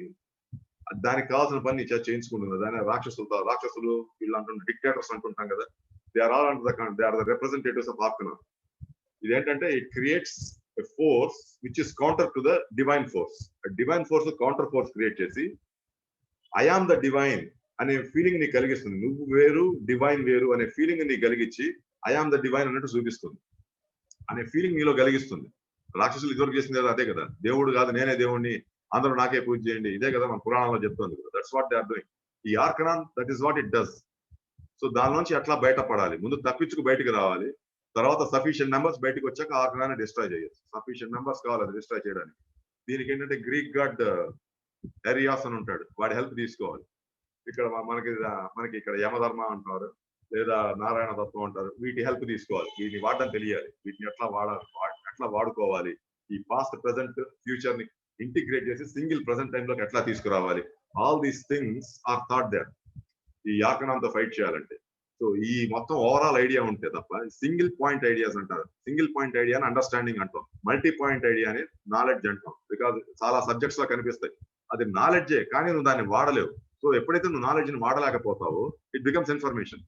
దానికి కావాల్సిన పని చేసుకుంటుంది. దాని రాక్షసులు వీళ్ళు అంటుంటారు, డిక్టేటర్స్ అంటుంటాం కదా, they are all they are the representatives of arkanon. ఇదేంటంటే it creates a force which is counter to the divine force. Divine force counter force create చేసి ఐ ఆమ్ ద డివైన్ అనే ఫీలింగ్ ని కలిగిస్తుంది. నువ్వు వేరు, డివైన్ వేరు అనే ఫీలింగ్ ని కలిగించి ఐ ఆమ్ ద డివైన్ అన్నట్టు చూపిస్తుంది, అనే ఫీలింగ్ నీలో కలిగిస్తుంది. రాక్షసులు ఇదివరకు చేసింది కదా, అదే కదా, దేవుడు కాదు నేనే దేవుడిని, అందరూ నాకే పూజ చేయండి, ఇదే కదా మన పురాణంలో చెప్తుంది. That's what they are doing. ఈ arkanon that is what it does. So దాని నుంచి ఎట్లా బయటపడాలి, ముందు తప్పించుకు బయటకు రావాలి, తర్వాత సఫిషియెంట్ నెంబర్స్ బయటకు వచ్చాక ఆర్కనాన్ని డిస్ట్రాయ్ చేయొచ్చు. సఫిషియెంట్ నెంబర్స్ కావాలి అది డిస్ట్రాయ్ చేయడానికి. దీనికి ఏంటంటే గ్రీక్ గాడ్ హెరియాస్ అని ఉంటాడు, వాడి హెల్ప్ తీసుకోవాలి. ఇక్కడ మనకి ఇక్కడ యమధర్మ అంటారు, లేదా నారాయణ తత్వం అంటారు, వీటి హెల్ప్ తీసుకోవాలి. వీటిని వాడడం తెలియాలి, వీటిని ఎట్లా ఎట్లా వాడుకోవాలి, ఈ పాస్ట్ ప్రెసెంట్ ఫ్యూచర్ ని ఇంటిగ్రేట్ చేసి సింగిల్ ప్రెసెంట్ టైం లోకి ఎట్లా తీసుకురావాలి. All these things are thought there ఈ ఆర్కనాన్తో ఫైట్ చేయాలంటే. సో ఈ మొత్తం ఓవరాల్ ఐడియా ఉంటే తప్ప, సింగిల్ పాయింట్ ఐడియాస్ అంటారు, సింగిల్ పాయింట్ ఐడియా అని అండర్స్టాండింగ్ అంటాం, మల్టీ పాయింట్ ఐడియా అని నాలెడ్జ్ అంటాం. బికాజ్ చాలా సబ్జెక్ట్స్ లో కనిపిస్తాయి, అది నాలెడ్జే, కానీ నువ్వు దాన్ని వాడలేవు. సో ఎప్పుడైతే నువ్వు నాలెడ్జ్ ని వాడలేకపోతావో ఇట్ బికమ్స్ ఇన్ఫర్మేషన్.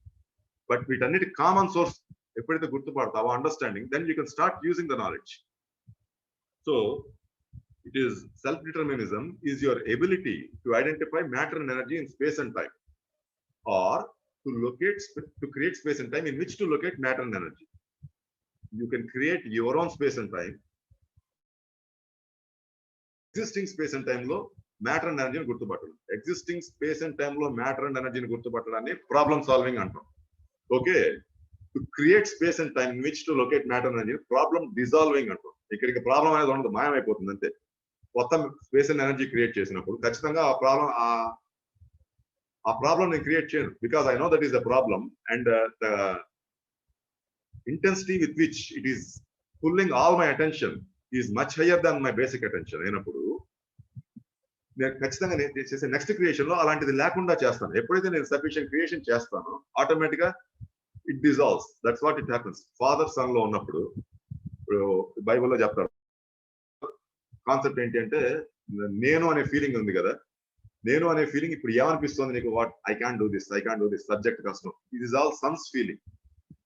బట్ వీటన్నిటి కామన్ సోర్స్ ఎప్పుడైతే గుర్తుపడతావో understanding, then you can start using the knowledge. So it is self-determinism is your ability to identify matter and energy in space and time, or to create space and time in which to locate matter and energy. You can create your own space and time. Existing space and time lo matter and energy ni gurtupattam. Existing space and time lo matter and energy ni gurtupattanni problem solving antam. Okay, to create space and time in which to locate matter and energy problem dissolving antam. ikkadiki problem anedi undadu, mayamayipotundi ante. కొత్త స్పేస్ అండ్ ఎనర్జీ క్రియేట్ చేసినప్పుడు ఖచ్చితంగా ఆ ప్రాబ్లం నేను క్రియేట్ చేయను, because I know that is the problem, and the intensity with which it is pulling all my attention is much higher than my basic attention అయినప్పుడు నేను ఖచ్చితంగా నేను చేసే నెక్స్ట్ క్రియేషన్ లో అలాంటిది లేకుండా చేస్తాను. ఎప్పుడైతే నేను సఫిషియెంట్ క్రియేషన్ చేస్తానో ఆటోమేటిక్ గా it dissolves. That's what it happens. Father son లో ఉన్నప్పుడు, ఇప్పుడు బైబిల్లో చెప్తారు కాన్సెప్ట్ ఏంటి అంటే, నేను అనే ఫీలింగ్ ఉంది కదా, నేను అనే ఫీలింగ్ ఇప్పుడు ఏమనిపిస్తుంది నీకు? What I can do this, I can do this, subject కష్టం. It is all son's feeling,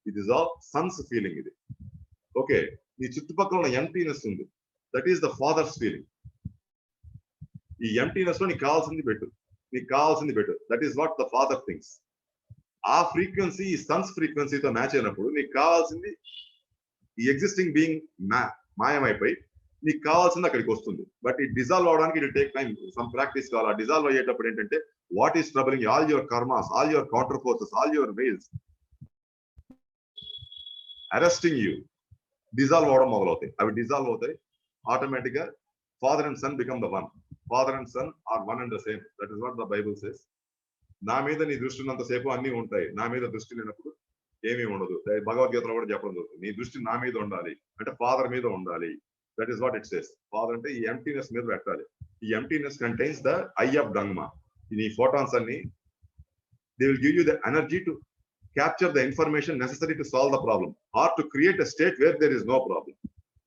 it is all son's feeling ఇది. ఓకే, నీ చుట్టుపక్కల ఉన్న ఎంటీనెస్ ఉంది, that is the father's feeling. ఈ ఎంటీనెస్ లో నీకు కావాల్సింది పెట్టు, that is what the father things. ఆ ఫ్రీక్వెన్సీ ఈ సన్స్ ఫ్రీక్వెన్సీతో మ్యాచ్ అయినప్పుడు నీకు కావాల్సింది ఈ ఎగ్జిస్టింగ్ బీయింగ్ మాయమైపోయి నీకు కావాల్సింది అక్కడికి వస్తుంది. బట్ ఈ డిజాల్వ్ అవడానికి it take time, some practice కావాలి. ఆ డిజాల్వ్ అయ్యేటప్పుడు ఏంటంటే what is troubling, all your karmas, all your counter forces, all your veils arresting you, dissolve అవడం మొదలవుతాయి. అవి డిజాల్వ్ అవుతాయి ఆటోమేటిక్ గా. Father and son become the one. Father and son are one and the same. That is what the Bible says. నా మీద నీ దృష్టి ఉన్నంతసేపు అన్ని ఉంటాయి, నా మీద దృష్టి లేనప్పుడు ఏమీ ఉండదు. భగవద్గీతలో కూడా చెప్పడం జరుగుతుంది, నీ దృష్టి నా మీద ఉండాలి అంటే ఫాదర్ మీద ఉండాలి. That is what it says. Father అంటే ఈ ఎంప్టీనెస్ మీద పెట్టాలి. ఈ emptiness contains the eye of Dangma. ఈ ఫోటాన్స్ అన్ని they will give you the energy to capture the information necessary to solve the problem or to create a state where there is no problem.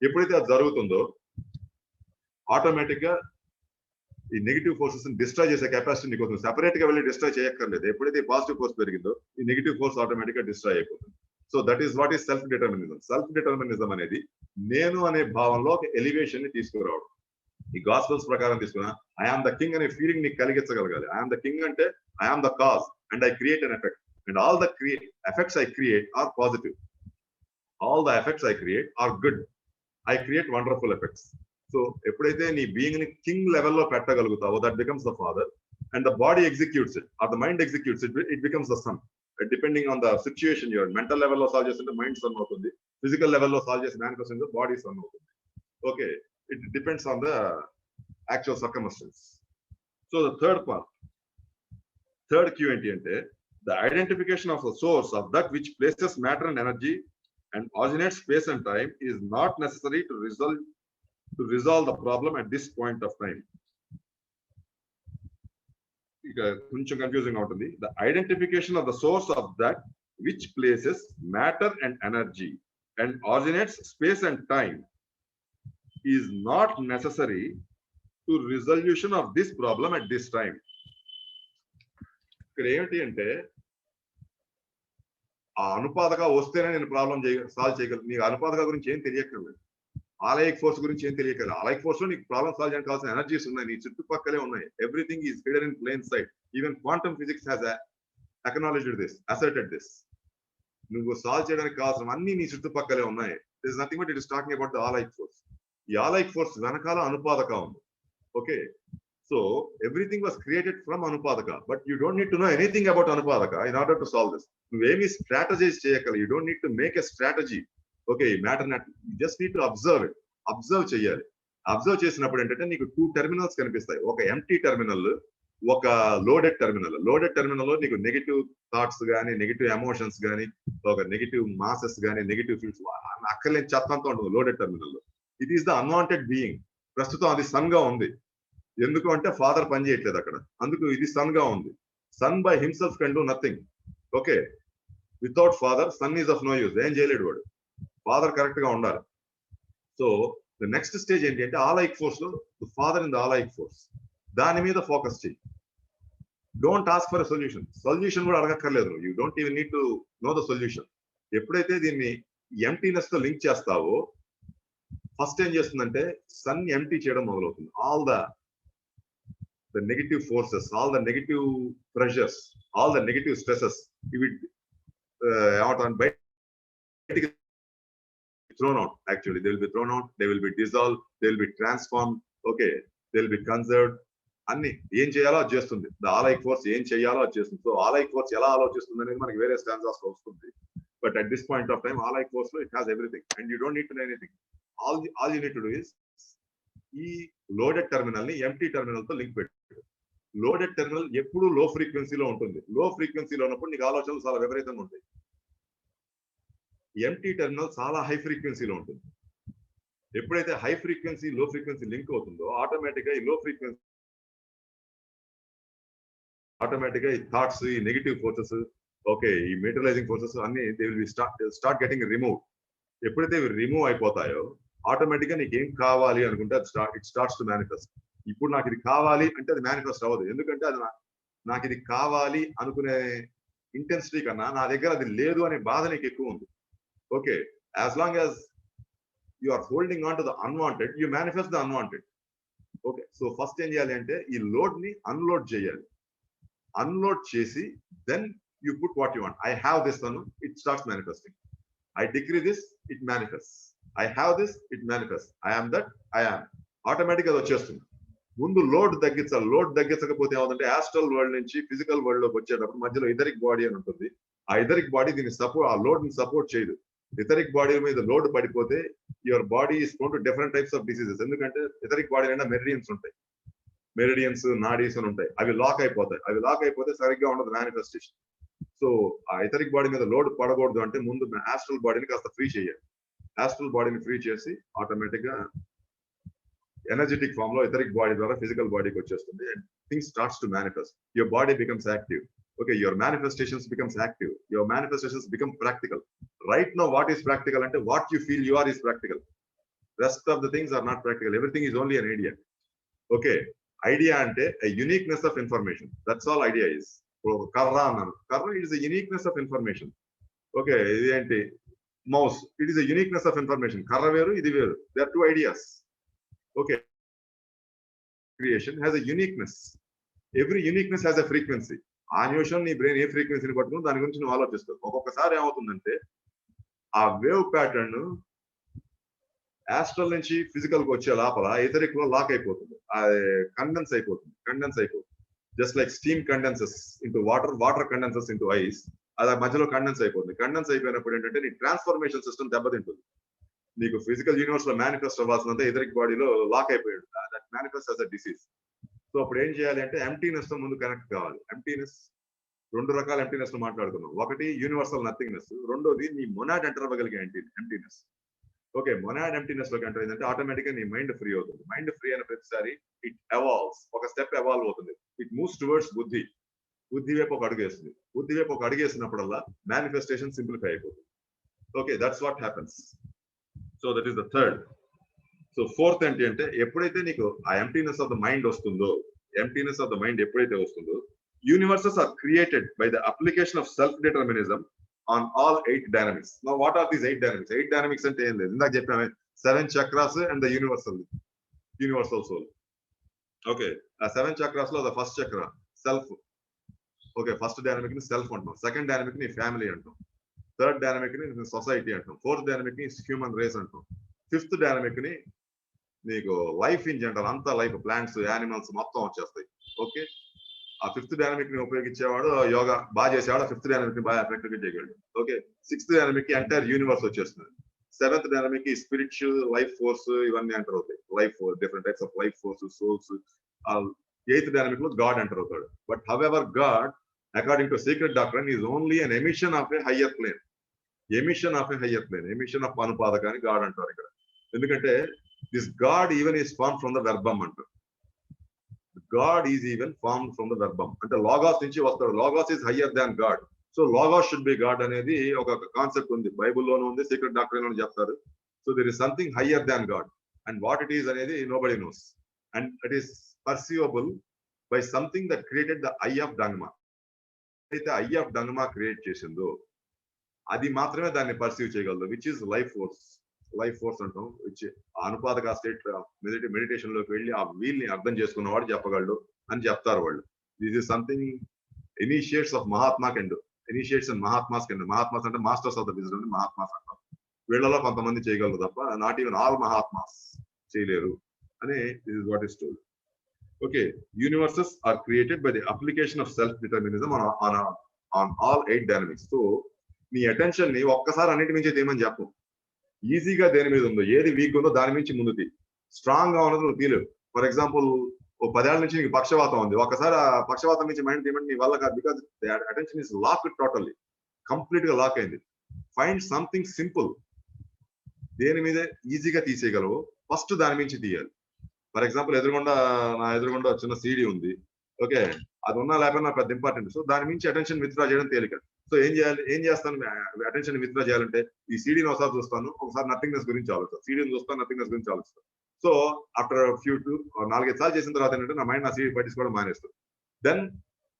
ఎప్పుడైతే అది జరుగుతుందో ఆటోమేటిక్ గా ఈ నెగిటివ్ ఫోర్సెస్ డిస్ట్రాయ్ చేసే కెపాసిటీ నీకు వస్తుంది. సెపరేట్ గా వెళ్ళి డిస్ట్రాయ్ చేయక్కర్లేదు. ఎప్పుడైతే పాజిటివ్ ఫోర్స్ పెరిగిందో ఈ నెగిటివ్ ఫోర్స్ ఆటోమేటిక్ గా డిస్ట్రాయ్ అయిపోతుంది. So that is what is self determinism. Self determinism అనేది నేను అనే భావంలో ఒక ఎలివేషన్ ని తీసుకురావడం. ఈ గాస్పెల్స్ ప్రకారం తీసుకున్నా ఐఆమ్ ద కింగ్ అనే ఫీలింగ్ నీకు కలిగించగలగాలి. ఐఆమ్ ద కింగ్ అంటే I am the cause and I create an effect and all the effects I create are positive. All the effects I create are good. I create wonderful effects. So ఎప్పుడైతే నీ బీయింగ్ ని కింగ్ లెవెల్లో పెట్టగలుగుతావో that becomes the father and the body executes it or the mind executes it, it becomes the son. Depending on the situation your mental లెవెల్లో సాల్వ్ చేస్తుంటే మైండ్ సన్ అవుతుంది, ఫిజికల్ లెవెల్లో సాల్వ్ చేసి మేనిఫెస్ట్ బాడీ సన్ అవుతుంది. Okay, it depends on the actual circumstance. So the third part, third cue ఏంటి అంటే the identification of the source of that which places matter and energy and originates space and time is not necessary to resolve the problem at this point of time. కొంచెం కన్ఫ్యూజింగ్ ఉంటుంది. The identification of the source of that which places matter and energy and originates space and time is not necessary to resolution of this problem at this time. ఇక్కడ ఏంటి అంటే ఆ అనుపాదక వస్తేనే నేను ప్రాబ్లం సాల్వ్ చేయగలను. నీకు అనుపాదక గురించి ఏం తెలియక్కర్లేదు, ఆలయక్ ఫోర్స్ గురించి ఏం తెలియక్కర్లేదు. ఆలయక్ ఫోర్స్ లో నీకు ప్రాబ్లం సాల్వ్ చేయడానికి కావాల్సిన ఎనర్జీస్ ఉన్నాయి, నీ చుట్టుపక్కలే ఉన్నాయి. Everything is hidden in plain sight. Even quantum physics has acknowledged this, asserted this. నువ్వు సాల్వ్ చేయడానికి కావాల్సిన అన్ని నీ చుట్టుపక్కలే ఉన్నాయి. This is nothing but it is talking about the alike force. ఈ ఆలయక్ ఫోర్స్ వెనకాల అనుపాదక ఉంది. Okay, so everything was created from anupadaka, but you don't need to know anything about anupadaka in order to solve this. నువ్వేమి స్ట్రాటజైజ్ చేయగలవు. you don't need to make a strategy. okay, matter not, you just need to observe it. Observe చేయాలి. అబ్జర్వ్ చేసినప్పుడు ఏంటంటే నీకు టూ టెర్మినల్స్ కనిపిస్తాయి. ఒక ఎంటీ టెర్మినల్, ఒక లోడెడ్ టెర్మినల్. లోడెడ్ టెర్మినల్ లో నీకు నెగిటివ్ థాట్స్ కానీ, నెగిటివ్ ఎమోషన్స్ కానీ, ఒక నెగిటివ్ మాసెస్ కానీ, నెగిటివ్ ఫీల్స్ అక్కర్లేని చెత్త అంతా ఉంటుంది లోడెడ్ టెర్మినల్ లో. It is the unwanted being. ప్రస్తుతం అది సన్ గా ఉంది. ఎందుకు అంటే ఫాదర్ పని చేయట్లేదు అక్కడ, అందుకు ఇది సన్ గా ఉంది. Son by himself can do nothing. Okay, without father son is of no use. ఏం చేయలేడు వాడు. ఫాదర్ కరెక్ట్ గా ఉండాలి. సో ద నెక్స్ట్ స్టేజ్ ఏంటి అంటే ఆలైక్ ఫోర్స్ లో father in the alike force, దాని మీద ఫోకస్ చేయి. Don't ask for a solution. Solution కూడా అడగక్కర్లేదు. You don't even need to know the solution. ఎప్పుడైతే దీన్ని ఎంటీనెస్ తో లింక్ చేస్తావో ఫస్ట్ ఏం చేస్తుందంటే సన్ ఎంటీ చేయడం మొదలవుతుంది. All the negative forces, all the negative pressures, all the negative stresses, if it out on by thrown out. Actually they will be thrown out, they will be dissolved, they will be transformed. Okay, they will be conserved. అన్ని ఏం చేయాలో అది చేస్తుంది. ద ఆలైక్ ఫోర్స్ ఏం చేయాలో అది చేస్తుంది. సో ఆలైక్ ఫోర్స్ ఎలా ఆలోచిస్తుంది అనేది మనకి వేరే స్టాంజాస్ లో వస్తుంది. But at this point of time alike force లో it has everything and you don't need to know anything. All you need to do is ఈ లోడెడ్ టెర్మినల్ ని ఎంటీ టెర్మినల్ తో లింక్ పెట్టు. లోడెడ్ టెర్మినల్ ఎప్పుడు లో ఫ్రీక్వెన్సీలో ఉంటుంది. లో ఫ్రీక్వెన్సీలో ఉన్నప్పుడు నీకు ఆలోచనలు చాలా విపరీతంగా ఉంటాయి. ఎంటీ టెర్మినల్ చాలా హై ఫ్రీక్వెన్సీలో ఉంటుంది. ఎప్పుడైతే హై ఫ్రీక్వెన్సీ లో ఫ్రీక్వెన్సీ లింక్ అవుతుందో ఆటోమేటిక్ గా ఈ లో ఫ్రీక్వెన్సీ ఆటోమేటిక్ గా ఈ థాట్స్, ఈ నెగిటివ్ ఫోర్సెస్, ఓకే, ఈ మెటీరియలైజింగ్ ఫోర్సెస్ అన్ని they will be start getting remove. ఎప్పుడైతే రిమూవ్ అయిపోతాయో ఆటోమేటిక్ గా నీకు ఏం కావాలి అనుకుంటే ఇట్ స్టార్ట్స్ టు మేనిఫెస్ట్. ఇప్పుడు నాకు ఇది కావాలి అంటే అది మేనిఫెస్ట్ అవ్వదు. ఎందుకంటే అది నాకు ఇది కావాలి అనుకునే ఇంటెన్సిటీ కన్నా నా దగ్గర అది లేదు అనే బాధ నీకు ఎక్కువ ఉంది. Okay, as long as you are holding on to the unwanted, you manifest the unwanted. Okay, so first ఏం చేయాలి అంటే ఈ లోడ్ ని అన్లోడ్ చేయాలి. అన్లోడ్ చేసి then you put what you want. I have this అను, it starts manifesting. I decree this, it manifest. I have this, it manifest. I am that, I am. Automatic అది వచ్చేస్తుంది. ముందు లోడ్ తగ్గించాలి. లోడ్ తగ్గించకపోతే ఏమవుతుందంటే యాస్ట్రల్ వరల్డ్ నుంచి ఫిజికల్ వరల్డ్ లోకి వచ్చేటప్పుడు మధ్యలో ఇథరిక్ బాడీ అని ఉంటుంది. ఆ ఇథరిక్ బాడీ దీన్ని సపోర్ట్, ఆ లోడ్ ని సపోర్ట్ చేయదు. ఇథరిక్ బాడీ మీద లోడ్ పడిపోతే your body is prone to different types of diseases. ఎందుకంటే ఇథరిక్ బాడీ అయినా మెరిడియన్స్ ఉంటాయి, మెరిడియన్స్, నాడీస్ అని ఉంటాయి. అవి లాక్ అయిపోతాయి. అవి లాక్ అయిపోతే సరిగ్గా ఉండదు మేనిఫెస్టేషన్. సో ఆ ఇథరిక్ బాడీ మీద లోడ్ పడకూడదు అంటే ముందు యాస్ట్రల్ బాడీని కాస్త ఫ్రీ చేయాలి. యాస్ట్రల్ బాడీని ఫ్రీ చేసి ఆటోమేటిక్ గా ఎనర్జెటిక్ ఫామ్ లో ఇథరిక్ బాడీ ద్వారా ఫిజికల్ బాడీకి వచ్చేస్తుంది. And things starts to manifest. Your body becomes active. Okay, your manifestations becomes active. Your manifestations become practical. Right now, what is practical? And what you feel you are is practical. Rest of the things are not practical. Everything is only an idea. Okay, idea ante a uniqueness of information. That's all idea is. Karra annaru. Karra is a uniqueness of information. Okay, ఇది ఏంటి mouse. It is a uniqueness of information. Karra veru, idi veru. There are two ideas. Okay, creation has a uniqueness. Every uniqueness has a frequency. ఆ నిమిషం నీ బ్రెయిన్ ఏ ఫ్రీక్వెన్సీని పట్టుకుని దాని గురించి నువ్వు ఆలోచిస్తావు. ఒక్కొక్కసారి ఏమవుతుందంటే ఆ వేవ్ ప్యాటర్న్ ఆస్ట్రల్ నుంచి ఫిజికల్ కి వచ్చే లోపల ఎథరిక్ లో లాక్ అయిపోతుంది. కండెన్స్ అయిపోతుంది. Just like steam condenses into water condenses into ice. అది మధ్యలో కండెన్స్ అయిపోతుంది. కండెన్స్ అయిపోయినప్పుడు ఏంటంటే నీ ట్రాన్స్ఫర్మేషన్ సిస్టమ్ దెబ్బతింటుంది. నీకు ఫిజికల్ యూనివర్స్ లో మేనిఫెస్ట్ అవ్వాల్సినంత ఎథరిక్ బాడీలో లాక్ అయిపోయాడు. That manifest as a disease. So అప్పుడు ఏం చేయాలి అంటే ఎంప్టీనెస్ తో ముందు కనెక్ట్ కావాలి. ఎంప్టీనెస్, రెండు రకాల ఎంప్టీనెస్ లో మాట్లాడుతున్నాం. ఒకటి యూనివర్సల్ నథింగ్నెస్, రెండోది నీ మొనాడ్ ఎంటర్ అవ్వగలిగే ఎంప్టీనెస్. ఓకే, మొనాడ్ ఎంప్టీనెస్ లోకి ఎంటర్ అయిందంటే ఆటోమేటిక్ గా నీ మైండ్ ఫ్రీ అవుతుంది. మైండ్ ఫ్రీ అయిన ప్రతిసారి ఇట్ ఎవాల్వ్స్, ఒక స్టెప్ ఎవాల్వ్ అవుతుంది. It moves towards buddhi. బుద్ధి వైపు ఒక అడుగు వేస్తుంది. బుద్ధి వైపు ఒక అడుగు వేసినప్పుడల్లా మేనిఫెస్టేషన్ సింప్లిఫై అయిపోతుంది. Okay, that's what happens. So that is the third. So fourth ఏంటి అంటే ఎప్పుడైతే నీకు ఆ ఎంప్టీనెస్ ఆఫ్ ద మైండ్ వస్తుందో, ఎప్పుడైతే వస్తుందో, universes are created by the application of self determinism on all 8 dynamics. Now what are these 8 dynamics? 8 dynamics అంటే ఏం లేదు, ఇందాక చెప్పామే 7 chakras and the universal soul. Okay, ఆ 7 చక్రాస్ లో the first chakra self. Okay, first dynamic ని సెల్ఫ్ అంటాం. సెకండ్ డైనమిక్ ని ఫ్యామిలీ అంటాం. థర్డ్ డైనమిక్ ని సొసైటీ అంటాం. ఫోర్త్ డైనమిక్ ని హ్యూమన్ రేస్ అంటాం. ఫిఫ్త్ డైనమిక్ ని నీకు లైఫ్ ఇన్ జనరల్, అంతా లైఫ్, ప్లాంట్స్, యానిమల్స్ మొత్తం వచ్చేస్తాయి. ఓకే, ఆ ఫిఫ్త్ డైనమిక్ ని ఉపయోగించేవాడు యోగా బాగా చేసేవాడు, ఫిఫ్త్ డైనమిక్ ని బాగా ఎఫెక్టివ్ గా చేయగలడు. ఓకే, సిక్స్త్ డైనమిక్ కి ఎంటైర్ యూనివర్స్ వచ్చేస్తుంది. సెవెంత్ డైనమిక్ కి స్పిరిచువల్ లైఫ్ ఫోర్స్ ఇవన్నీ ఎంటర్ అవుతాయి. Life different types of life force, souls. Eighth dynamic లో గాడ్ ఎంటర్ అవుతాడు. But however God according to secret doctrine is only an emission of a higher plane. Emission of అనుపాదకాన్ని గాడ్ అంటారు ఇక్కడ. ఎందుకంటే this God even is form from the verbum అంటారు. God is even form from the వెర్బమ్ అంటే లాగాస్ నుంచి వస్తాడు. Logos is higher than God. So logos should be God అనేది ఒక కాన్సెప్ట్ ఉంది, బైబుల్లోనూ ఉంది, సీక్రెట్ డాక్ట్రైన్ లోనూ చెప్తారు. So there is something higher than God and what it is అనేది nobody knows. And it is perceivable by something that created the eye of Dangma. అయితే ఐ ఆఫ్ డంగ్మా క్రియేట్ చేసిందో అది మాత్రమే దాన్ని పర్సీవ్ చేయగలదు, which is life force. Life force అంటాం. విచ్ అనుపాదక స్టేట్ మెడిటేషన్ లోకి వెళ్ళి ఆ వీల్ ని అర్థం చేసుకున్నవాడు చెప్పగలడు అని చెప్తారు వాళ్ళు. This is something initiates of Mahatma can do. Initiates and mahatmas can do. Mahatmas అంటే మాస్టర్స్ ఆఫ్ ద విజ్డమ్ ని మహాత్మాస్ అంటాం. వీళ్ళలో కొంతమంది చేయగలరు తప్ప నాట్ ఈవెన్ ఆల్ మహాత్మాస్ చేయలేరు అని this is what is told. Okay, universes are created by the application of self determinism on all 8 dynamics. So నీ అటెన్షన్ ని ఒక్కసారి అన్నిటి నుంచి తీయమని చెప్పు. ఈజీగా దేని మీద ఉందో, ఏది వీక్ ఉందో దాని నుంచి ముందు తీ. స్ట్రాంగ్ గా ఉన్నది నువ్వు తీలేవు. ఫర్ ఎగ్జాంపుల్, ఓ 10 ఏళ్ల నుంచి నీకు పక్షవాతం ఉంది, ఒక్కసారి ఆ పక్షవాతం నుంచి మైండ్ తీయమంటే నీ వల్ల కాదు. Because attention is lock totally, complete గా లాక్ అయింది. ఫైండ్ సంథింగ్ సింపుల్, దేని మీద ఈజీగా తీసేయగలవు, ఫస్ట్ దాని నుంచి తీయాలి. ఫర్ ఎగ్జాంపుల్, నా ఎదురుగుండా చిన్న సీడీ ఉంది. ఓకే, అది ఉన్నా లేకపోయినా పెద్ద ఇంపార్టెంట్. సో దాని నుంచి అటెన్షన్ విత్డ్రా చేయడం తేలిక. సో ఏం చేస్తాను అటెన్షన్ విత్డ్రా చేయాలంటే ఈ సీడీని ఒకసారి చూస్తాను, ఒకసారి నథింగ్నెస్ గురించి ఆలోచిస్తాను. సీడీని చూస్తాను, నథింగ్నెస్ గురించి ఆలోచిస్తాను. సో ఆఫ్టర్ 4-5 సార్లు చేసిన తర్వాత ఏంటంటే నా మైండ్ నా సీడీ పట్టించుకోవడం మానేస్తుంది. దెన్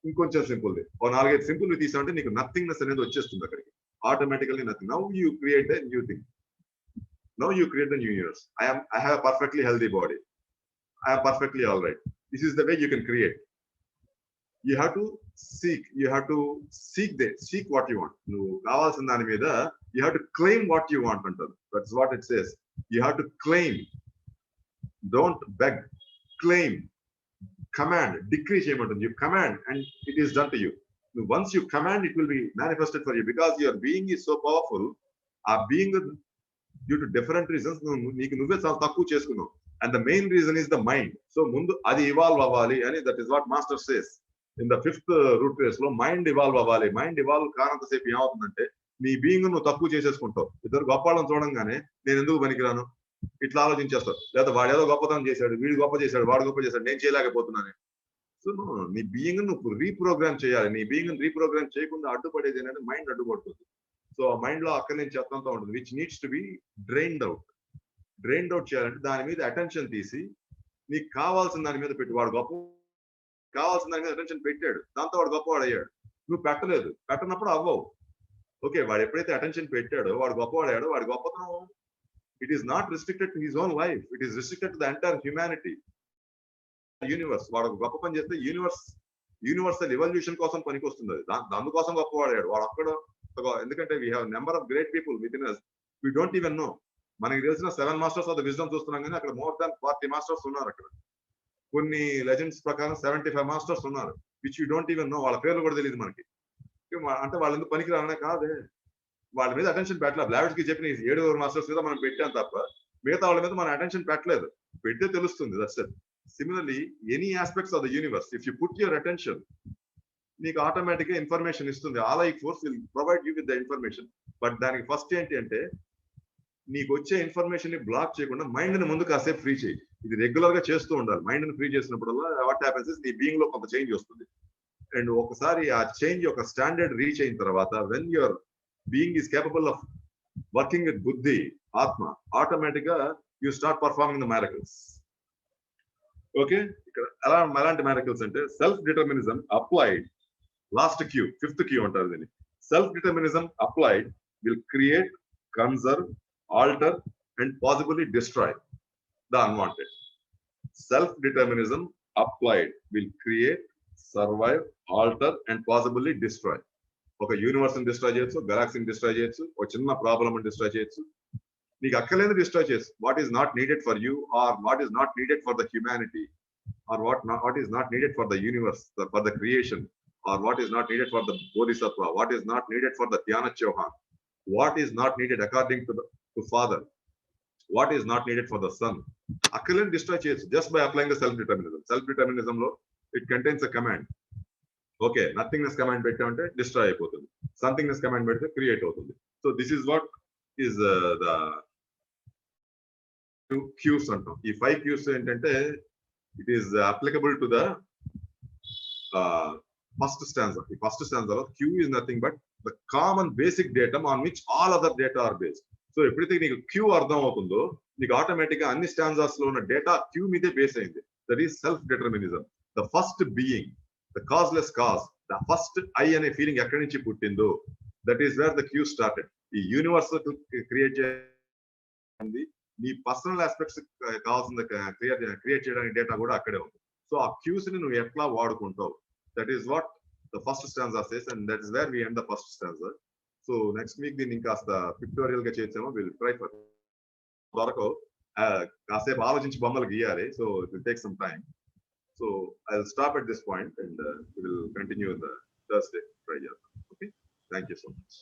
ఇంకొంచెం సింపుల్, 4-5 సింపుల్ తీసామంటే నీకు నథింగ్నెస్ అనేది వచ్చేస్తుంది అక్కడికి automatically. Nothing. Now you create a new thing. Now you create the new universe. I have a perfectly healthy body. I am perfectly all right. This is the way you can create. You have to seek. You have to seek what you want. No, kavalsina dani meeda you have to claim what you want antaru. That's what it says. You have to claim. Don't beg. Claim. Command. Decree cheyamantundu. You command and it is done to you. Once you command, it will be manifested for you because your being is so powerful. Our being due to different reasons నీకు నువ్వే చాలా తక్కువ చేసుకున్నావు. And the main reason is the mind. So ముందు అది ఇవాల్వ్ అవ్వాలి అని, that is what master says in the 5th root race లో. మైండ్ ఇవాల్వ్ అవ్వాలి. మైండ్ ఇవాల్వ్ కానంతసేపు ఏమవుతుందంటే నీ బీయింగ్ నువ్వు తక్కువ చేసేసుకుంటావు. ఇద్దరు గొప్పవాళ్ళని చూడంగానే నేను ఎందుకు పనికిరాను ఇట్లా ఆలోచించేస్తావు. లేదా వాడు ఏదో గొప్పతనం చేశాడు, వీడు గొప్ప చేశాడు, వాడు గొప్ప చేశాడు, నేను చేయలేకపోతున్నాను. సో నీ బీయింగ్ నువ్వు రీప్రోగ్రామ్ చేయాలి. నీ బీయింగ్ రీప్రోగ్రామ్ చేయకుండా అడ్డుపడేది ఏంటంటే మైండ్ అడ్డుపడుతుంది. సో ఆ మైండ్ లో అక్కడి నుంచి చెత్త అంతా ఉంటుంది, which needs to B drained out చేయాలంటే దాని మీద అటెన్షన్ తీసి నీకు కావాల్సిన దాని మీద పెట్టి, వాడు గొప్ప కావాల్సిన దాని మీద అటెన్షన్ పెట్టాడు, దాంతో వాడు గొప్పవాడు అయ్యాడు. నువ్వు పెట్టలేదు, పెట్టనప్పుడు అవ్వవు. ఓకే, వాడు ఎప్పుడైతే అటెన్షన్ పెట్టాడో వాడు గొప్పవాడాడో, వాడి గొప్పతనం it is not restricted to his own life, it is restricted to the entire humanity universe. వాడు గొప్ప పని చేస్తే యూనివర్సల్ ఎవల్యూషన్ కోసం పనికి వస్తుంది. అది అందుకోసం గొప్పవాడాడు వాడు అక్కడ. ఎందుకంటే we have number of great people within us, we don't even know. మనకి తెలిసిన 7 మాస్టర్స్ ఆఫ్ ద విజ్డమ్ చూస్తున్నాం, కానీ అక్కడ మోర్ దాన్ 40 మాస్టర్స్ ఉన్నారు. అక్కడ కొన్ని లెజెండ్స్ ప్రకారం 75 మాస్టర్స్ ఉన్నారు, which you don't even no. వాళ్ళ పేర్లు కూడా తెలియదు మనకి. అంటే వాళ్ళు ఎందుకు పనికిరానే కాదే, వాళ్ళ మీద అటెన్షన్ పెట్టలేదు. బ్లావిడ్స్ కి చెప్పిన 7 మాస్టర్స్ మీద మనం పెట్టాం తప్ప మిగతా వాళ్ళ మీద మనం అటెన్షన్ పెట్టలేదు. పెడితే తెలుస్తుంది, that's it. Similarly any aspects of the universe, if you put your attention, నీకు ఆటోమేటిక్ గా ఇన్ఫర్మేషన్ ఇస్తుంది. Alike force will provide you with the information. But దానికి ఫస్ట్ ఏంటి అంటే నీకు వచ్చే ఇన్ఫర్మేషన్ ని బ్లాక్ చేయకుండా మైండ్ ని ముందు కాసేపు ఫ్రీ చేయి. ఇది రెగ్యులర్ గా చేస్తూ ఉండాలి. మైండ్ ని ఫ్రీ చేసినప్పుడల్లా వాట్ హ్యాపెన్స్ ఇస్ నీ బీయింగ్ లో కొంత చేంజ్ వస్తుంది. అండ్ ఒకసారి ఆ చేంజ్ ఒక స్టాండర్డ్ రీచ్ అయిన తర్వాత, when your being is capable of working with buddhi, atma, automatic గా you start performing the miracles. Okay, ఇక్కడ ఎలాంటి మ్యారకల్స్ అంటే self determinism applied, last Q, 5th Q అంటారు దీన్ని. Self determinism applied will create, conserve, alter and possibly destroy the unwanted. Self-determinism applied will create, survive, alter and possibly destroy. ఒక యూనివర్స్ ని డిస్ట్రాయ్ చేయొచ్చు, గెలాక్సీని డిస్ట్రాయ్ చేయొచ్చు, ఒక చిన్న ప్రాబ్లమ్ డిస్ట్రాయ్ చేయొచ్చు. నీకు అక్కర్లేదు డిస్ట్రాయ్ చేయొచ్చు. What is not needed for you, or what is not needed for the humanity, or what is not needed for the universe, for the creation, or what is not needed for the Bodhisattva, what is not needed for the Dhyan Chohan, what is not needed according to father, what is not needed for the son, akkalan destroy cheyచ్చు just by applying the self determinism lo it contains a command. Okay, nothingness command పెట్టామంటే destroy అయిపోతుంది, somethingness command పెడితే create అవుతుంది. So this is what is the cues అంటాం. ఈ 5 cues ఏంటంటే it is applicable to the first stanza. ఈ ఫస్ట్ స్టాంజా లో Q is nothing but the common basic datum on which all other data are based. So ఎప్పుడైతే నీకు Q అర్థం అవుతుందో నీకు ఆటోమేటిక్ గా అన్ని స్టాంజాస్ లో ఉన్న డేటా Q మీదే బేస్ అయింది. That is self determinism. The first being, the causeless cause, the first I అనే ఫీలింగ్ ఎక్కడి నుంచి పుట్టిందో, that is where the Q started. ఈ యూనివర్స్ క్రియేట్ చేయండి, నీ పర్సనల్ ఆస్పెక్ట్స్ కావాల్సిన క్రియేట్ చేయడానికి డేటా కూడా అక్కడే ఉంది. సో ఆ క్యూస్ ని నువ్వు ఎట్లా వాడుకుంటావు, that is what the first stanza says, and that is where we end the first stanza. So next week దీన్ని ఇంకాస్త పిక్టోరియల్ గా చేసాము. విల్ ట్రై ఫర్ వరకు కాసేపు ఆలోచించి బొమ్మలు గీయాలి. So it will take some time. So I will stop at this point and will continue in the Thursday try చేద్దాం. Okay, thank you so much.